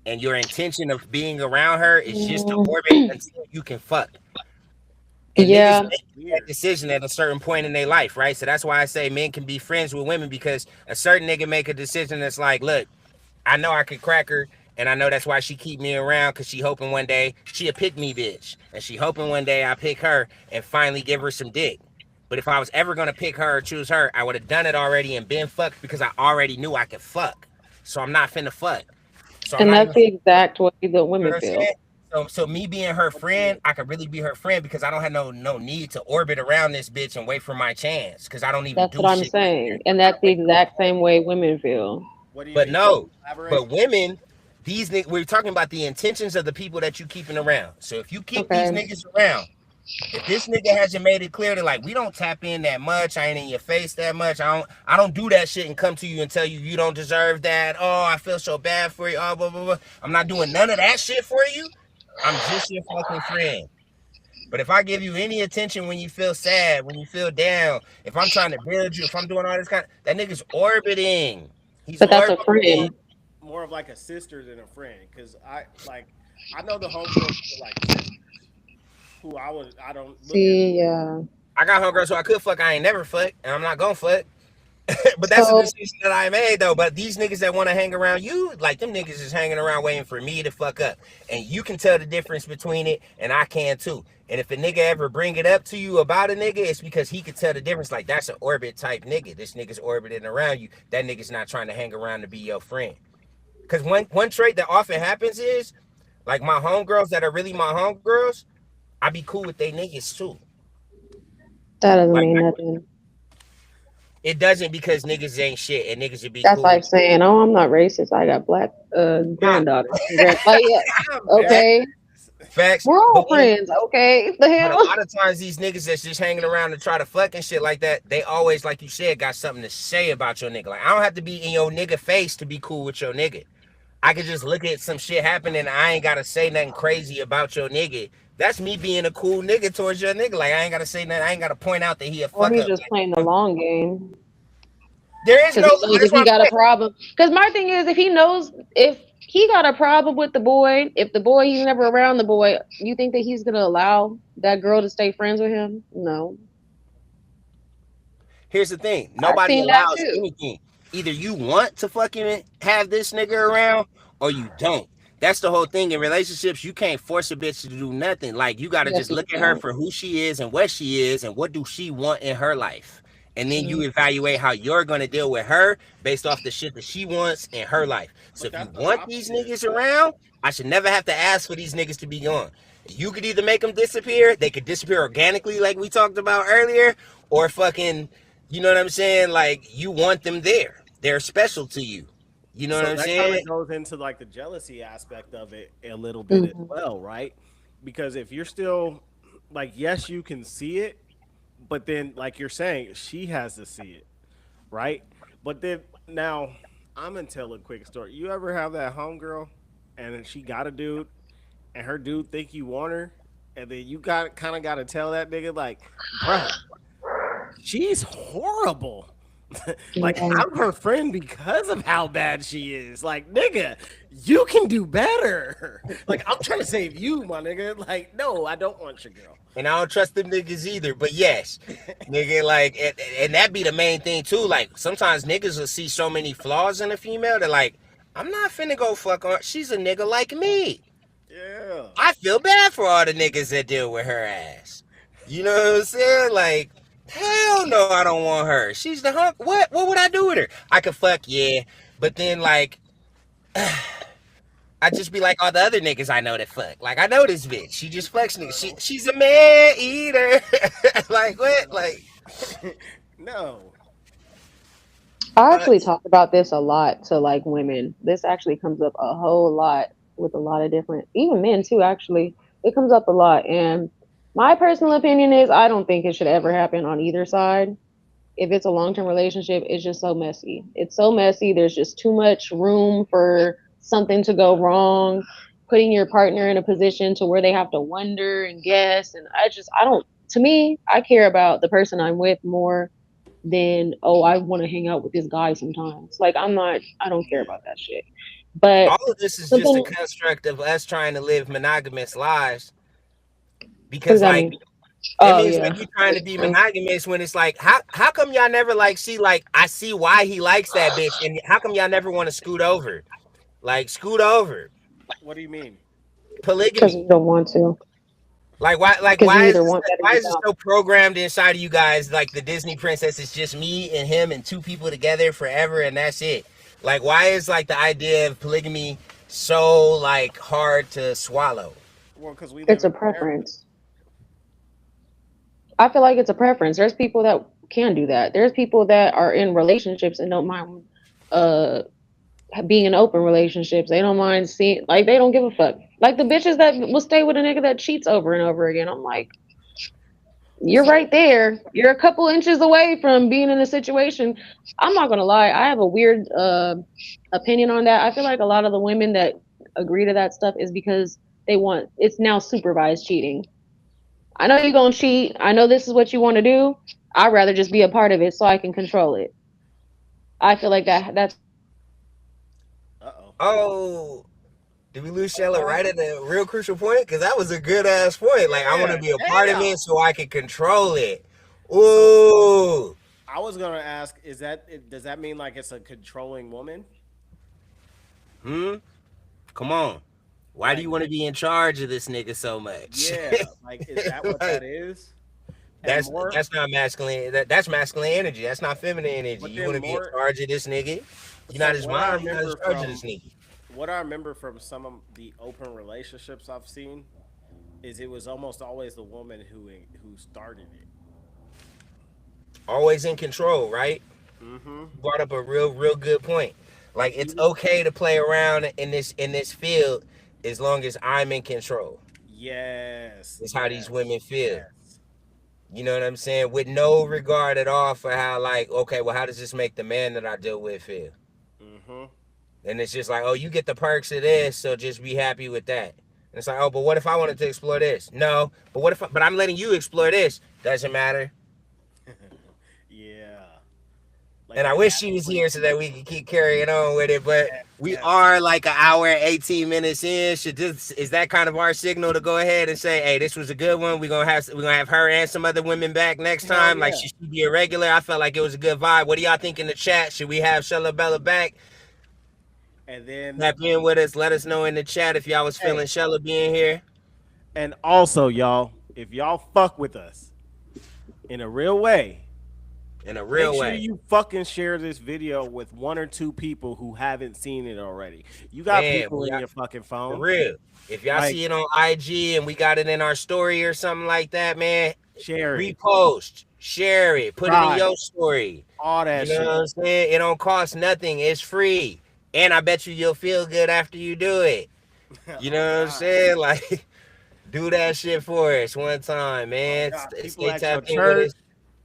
And your intention of being around her is just to orbit until you can fuck. And niggas Yeah, make that decision at a certain point in their life, right? So that's why I say men can be friends with women because a certain nigga make a decision that's like, look, I know I could crack her, and I know that's why she keep me around because she hoping one day she a pick me bitch, and she hoping one day I pick her and finally give her some dick. But if I was ever gonna pick her or choose her, I would have done it already and been fucked because I already knew I could fuck. So I'm not finna fuck. So I'm and not that's even. the exact way the You know women what I'm feel. saying? So me being her friend, I could really be her friend because I don't have no need to orbit around this bitch and wait for my chance because I don't even That's do what I'm shit. saying, and I that's the wait for exact same way women feel. What do you But mean? no, Elaborate. but women, these niggas, we're talking about the intentions of the people that you keeping around. So if you keep these Okay. niggas around, if this nigga hasn't made it clear that like we don't tap in that much, I ain't in your face that much, I don't do that shit and come to you and tell you you don't deserve that. Oh, I feel so bad for you. Oh, blah blah blah. I'm not doing none of that shit for you. I'm just your fucking friend. But if I give you any attention when you feel sad, when you feel down, if I'm trying to build you, if I'm doing all this that nigga's orbiting. He's But that's a orbiting. friend. More of like a sister than a friend, because I know the homegirls who are like sisters who I don't look at. See, yeah. I got homegirls so I could fuck. I ain't never fuck, and I'm not gonna fuck. But that's a So, decision that I made though. But these niggas that want to hang around you, like them niggas is hanging around waiting for me to fuck up. And you can tell the difference between it, and I can too. And if a nigga ever bring it up to you about a nigga, it's because he can tell the difference. Like that's an orbit type nigga. This nigga's orbiting around you. That nigga's not trying to hang around to be your friend. Cause one trait that often happens is like my homegirls that are really my homegirls, I be cool with they niggas too. that doesn't Like mean nothing. it doesn't because niggas ain't shit and niggas would be That's cool like with saying, "Oh, I'm not racist. I got black granddaughters." Like, yeah, That- okay, facts. we're all But friends. Okay, the But a hell. lot of times these niggas that's just hanging around to try to fuck and shit like that, they always, like you said, got something to say about your nigga. Like I don't have to be in your nigga face to be cool with your nigga. I could just look at some shit happening and I ain't gotta say nothing crazy about your nigga. That's me being a cool nigga towards your nigga. Like I ain't gotta say nothing. I ain't gotta point out that he a Or fuck he's up. just playing the long game. There is Because no. he knows That's if what he I'm got a saying. problem. Because my thing is, if he got a problem with the boy, if the boy he's never around the boy, you think that he's gonna allow that girl to stay friends with him? No. Here's the thing. I've Nobody seen that allows too. anything. Either you want to fucking have this nigga around or you don't. That's the whole thing in relationships. You can't force a bitch to do nothing. Like you gotta Yes, just you look at her can. for who she is and what she is and what do she want in her life. And then you Mm. evaluate how you're gonna deal with her based off the shit that she wants in her life. So but if you that's the want these opposite. niggas around, I should never have to ask for these niggas to be gone. You could either make them disappear, they could disappear organically like we talked about earlier, or fucking You know what I'm saying? Like you want them there. They're special to you. You know what So I'm that kind saying? of goes into like the jealousy aspect of it a little bit as Hmm. well, right? Because if you're still like, yes, you can see it, but then like you're saying, she has to see it, right? But then now I'm gonna tell a quick story. You ever have that homegirl and then she got a dude and her dude think you want her, and then you got kind of got to tell that nigga like, bro, she's horrible. Like Yeah. I'm her friend because of how bad she is. Like nigga, you can do better. Like I'm trying to save you, my nigga. Like no, I don't want your girl. And I don't trust them niggas either. But yes, nigga, like, and that be the main thing too. Like, sometimes niggas will see so many flaws in a female that, like, I'm not finna go fuck her. She's a nigga like me. Yeah. I feel bad for all the niggas that deal with her ass. You know what I'm saying? Like, hell no, I don't want her. She's the hunk. What would I do with her? I could fuck, yeah. But then, like, I just be like all the other niggas I know that fuck. Like I know this bitch. She just fucks niggas. She's a man eater. Like what? Like No. I uh, actually talk about this a lot to like women. This actually comes up a whole lot with a lot of different, even men too, actually. It comes up a lot. And my personal opinion is I don't think it should ever happen on either side. If it's a long term relationship, it's just so messy. It's so messy. There's just too much room for something to go wrong, putting your partner in a position to where they have to wonder and guess. And I don't, to me, I care about the person I'm with more than, oh, I want to hang out with this guy sometimes. Like, I don't care about that shit. But all of this is just a something, construct of us trying to live monogamous lives what does because that like mean? it Oh, means yeah. like you trying to be monogamous when it's like how come y'all never like see like I see why he likes that bitch and how come y'all never want to scoot over? Like scoot over. What do you mean? Because you Polygamy. don't want to. Like Because you why is either this, want that or why you is it don't. so programmed inside of you guys like the Disney princess is just me and him and two people together forever and that's it. Like why is like the idea of polygamy so like hard to swallow? Well, because we live It's in a America. preference. I feel like it's a preference. There's people that can do that. There's people that are in relationships and don't mind uh being in open relationships. They don't mind seeing, like, they don't give a fuck. Like the bitches that will stay with a nigga that cheats over and over again. I'm like, you're So right there. You're a couple inches away from being in a situation. I'm not gonna lie. I have a weird opinion on that. I feel like a lot of the women that agree to that stuff is because they want, it's now supervised cheating. I know you're gonna cheat. I know this is what you want to do. I'd rather just be a part of it so I can control it. I feel like that's uh oh. Oh, did we lose Shella right at a real crucial point? Because that was a good ass point. Like I want to Yeah. be a part of Damn. it so I can control it. So Ooh. I was gonna ask, does that mean like it's a controlling woman? Hmm. Come on. Why do Like you want to be in charge of this nigga so much? yeah, like is that what that Like is? And that's more, that's not masculine. That's masculine energy. That's not feminine energy. but You then want to be in more. charge of this nigga. You're So not his mom. You're not in charge of this nigga. what I remember from some of the open relationships I've seen is it was almost always the woman who started it. Always in control, right? Mm-hmm. You brought up a real good point. Like Like it's even okay to play around in this field as long as I'm in control. yes, It's how these yes, women feel. yes. You know what I'm saying? With no regard at all for how like, okay, well, how does this make the man that I deal with feel? Mm-hmm. And it's just like, oh, you get the perks of this, so just be happy with that. And it's like, oh, but what if I wanted to explore this? No, but what if? But I'm letting you explore this. Doesn't matter. Yeah. Like And I that wish she happens was when you here so that we could keep carrying on with it. But yes, we yes. are like an hour and 18 minutes in. Should this is that kind of our signal to go ahead and say, hey, this was a good one. We're gonna have her and some other women back next Hell time. Like yeah. she should be a regular. I felt like it was a good vibe. What do y'all think in the chat? Should we have Shella Bella back? And then Tap in with us. Let us know in the chat if y'all was feeling hey, Shella being here and also y'all, if y'all fuck with us in a real way, in a make real sure way. you fucking share this video with one or two people who haven't seen it already. You got Man, people in your fucking for phone. real. If y'all Like see it on IG and we got it in our story or something like that, man, share it. repost, Share it. Put it in Right. your story. All You that know shit. what I'm saying? It don't cost nothing. It's free. And I bet you'll feel good after you do it. You Oh know what I'm God. saying? Like, do that shit for us one time, Oh man. God. People Stay at your tapped in with church, us.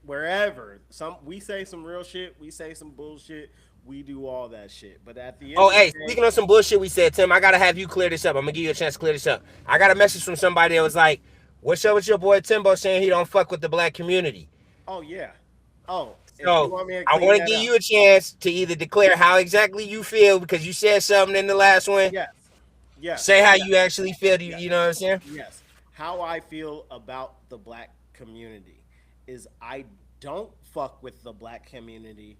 wherever. We say some real shit. We say some bullshit. We do all that shit. But at the end Oh, of the hey, day, speaking of some bullshit we said, Tim, I gotta have you clear this up. I'm gonna give you a chance to clear this up. I got a message from somebody that was like, "What's up with your boy Timbo saying he don't fuck with the black community?" oh yeah. Oh, if you So want me to I clean want to that give up, you a chance to either declare how exactly you feel because you said something in the last one. yes, yes, Say how yes, you actually feel. yes, You know what I'm saying? yes. How I feel about the black community is I don't fuck with the black community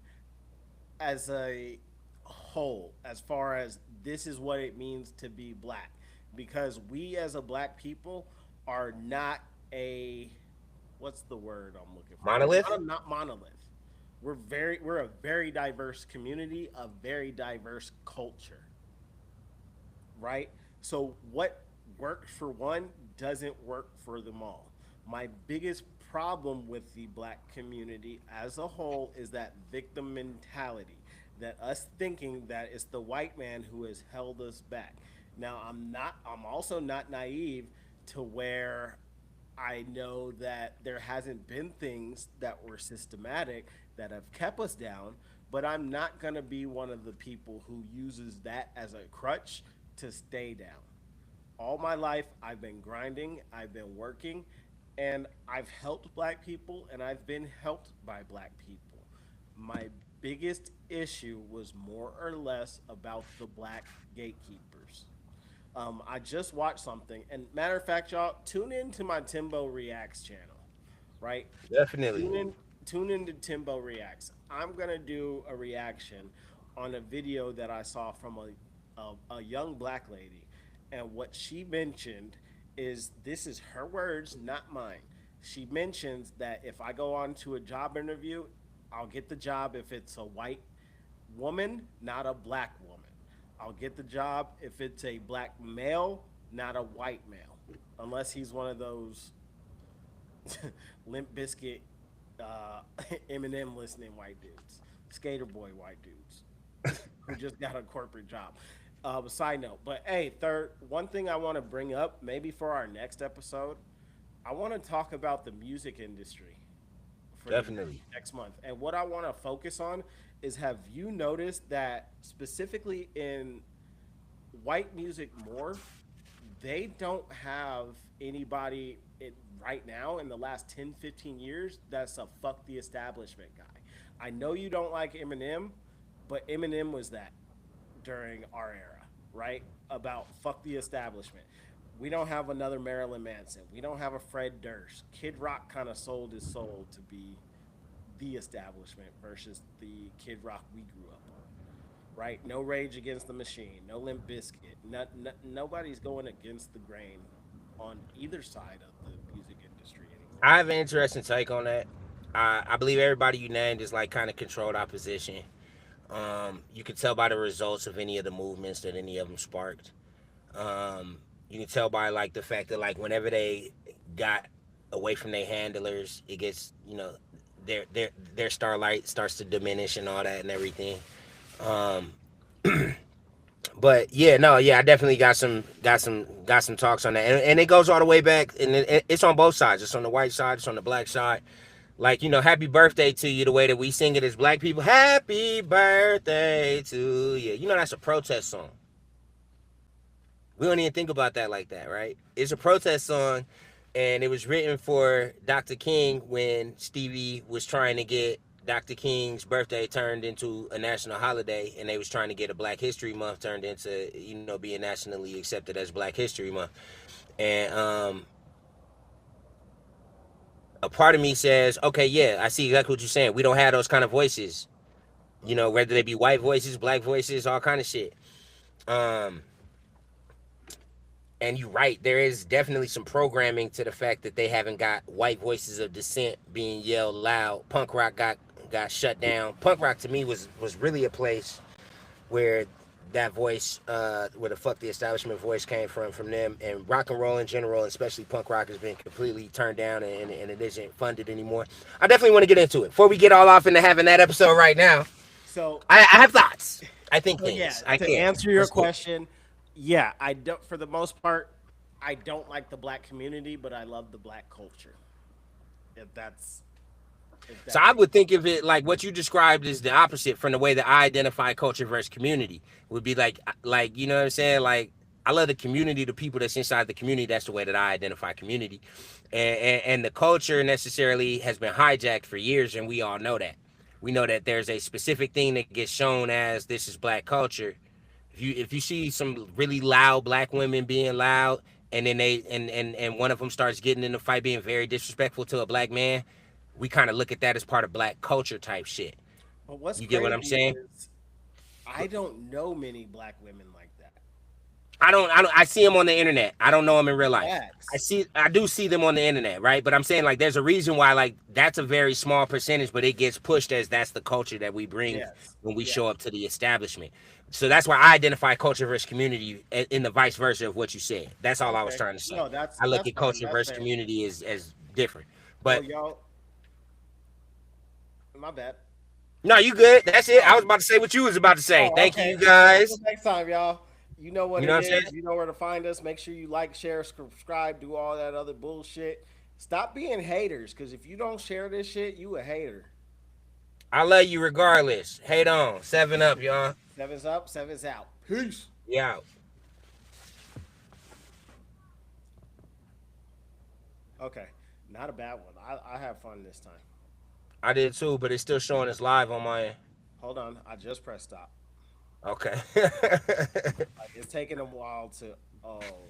as a whole, as far as this is what it means to be black, because we as a black people are not a, what's the word I'm looking for? Monolith. Not monolith. We're a very diverse community, a very diverse culture, right? So what works for one doesn't work for them all. My biggest problem with the black community as a whole is that victim mentality, that us thinking that it's the white man who has held us back. Now, I'm also not naive to where I know that there hasn't been things that were systematic that have kept us down, but I'm not going to be one of the people who uses that as a crutch to stay down. All my life, I've been grinding, I've been working, and I've helped black people and I've been helped by black people. My biggest issue was more or less about the black gatekeepers. I just watched something, and matter of fact, y'all, tune in to my Timbo Reacts channel, right? Definitely. Tune in, tune into Timbo Reacts. I'm gonna do a reaction on a video that I saw from a young black lady, and what she mentioned is, this is her words, not mine. She mentions that if I go on to a job interview, I'll get the job if it's a white woman, not a black woman. I'll get the job if it's a black male, not a white male, unless he's one of those Limp Biscuit, uh, Eminem listening white dudes, skater boy white dudes who just got a corporate job. Side note, but hey, third, one thing I want to bring up, maybe for our next episode, I want to talk about the music industry for the Definitely. next month. And what I want to focus on is, have you noticed that specifically in white music more, they don't have anybody right now in the last 10, 15 years that's a fuck the establishment guy. I know you don't like Eminem, but Eminem was that during our era, right? About fuck the establishment. We don't have another Marilyn Manson. We don't have a Fred Durst. Kid Rock kind of sold his soul to be the establishment versus the Kid Rock we grew up on, right? No Rage Against the Machine, no Limp Bizkit. Nobody's going against the grain on either side of the music industry anymore. I have an interesting take on that. I believe everybody you named is like kind of controlled opposition. You can tell by the results of any of the movements that any of them sparked. You can tell by like the fact that like whenever they got away from their handlers, it gets their starlight starts to diminish and all that and everything. Um, but yeah, no, yeah, I definitely got some talks on that, and it goes all the way back, and it's on both sides. It's on the white side, it's on the black side. Like, happy birthday to you, the way that we sing it as black people. Happy birthday to you. That's a protest song. We don't even think about that like that, right? It's a protest song, and it was written for Dr. King when Stevie was trying to get Dr. King's birthday turned into a national holiday, and they was trying to get a Black History Month turned into, being nationally accepted as Black History Month. And a part of me says, okay, yeah, I see exactly what you're saying. We don't have those kind of voices, whether they be white voices, black voices, all kind of shit. Um, and you're right, there is definitely some programming to the fact that they haven't got white voices of dissent being yelled loud. Punk rock got shut down. Punk rock to me was really a place where that voice, where the fuck the establishment voice came from them, and rock and roll in general, especially punk rock, has been completely turned down, and it isn't funded anymore. I definitely want to get into it. Before we get all off into having that episode right now, So I have thoughts. I think So yeah, things. I to can. answer your Let's do it. question, yeah, I don't. For the most part, I don't like the black community, but I love the black culture. If that's, if So that I makes would think of it like what you described is the opposite from the way that I identify culture versus community. Would be like you know what I'm saying? Like I love the community, the people that's inside the community. That's the way that I identify community, and the culture necessarily has been hijacked for years, and we all know that. We know that there's a specific thing that gets shown as this is black culture. If you see some really loud black women being loud, and then and one of them starts getting in the fight being very disrespectful to a black man, we kind of look at that as part of black culture type shit. But what's You get what I'm crazy saying? is I don't know many black women like that. I see them on the internet. I don't know them in real life. Facts. I do see them on the internet, right? But I'm saying like there's a reason why like that's a very small percentage, but it gets pushed as that's the culture that we bring Yes. when we Yes. show up to the establishment. So that's why I identify culture versus community in the vice versa of what you said. That's all I was Okay. trying to say. No, that's I look that's at fine. culture That's versus fair. community as different. Well, But y'all, my bad. no, you good. That's it. I Oh, was about to say what you was about to say. oh, Thank you, okay. you guys. Until next time, y'all. You know what You know it what I'm saying? is. You know where to find us. Make sure you like, share, subscribe, do all that other bullshit. Stop being haters, because if you don't share this shit, you a hater. I love you regardless. Hate on. 7 up, y'all. Seven's up, seven's out. Peace. Yeah. Okay, not a bad one. I have fun this time. I did too, but it's still showing us live on my end. Hold on, I just pressed stop. Okay. Like it's taking a while to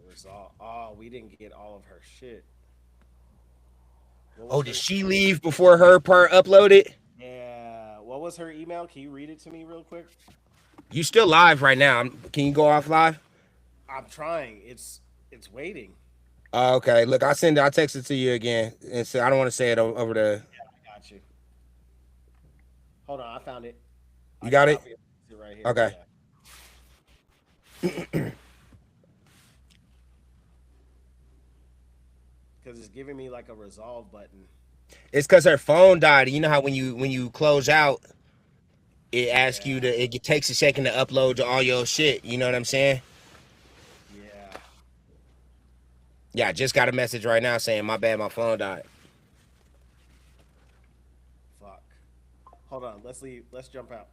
resolve. Oh, we didn't get all of her shit. What was Oh, her, did she leave before her part uploaded? Yeah. What was her email? Can you read it to me real quick? You still live right now. Can you go off live? I'm trying. It's waiting. Okay. Look, I text it to you again. And so I don't want to say it over the. I got you. Hold on, I found it. You got it? It's right here. Okay. Because it's giving me like a resolve button. It's because her phone died. You know how when you close out, it asks you to. It takes a second to upload to all your shit. You know what I'm saying? Yeah. Yeah, I just got a message right now saying my bad, my phone died. Fuck. Hold on. Let's leave. Let's jump out.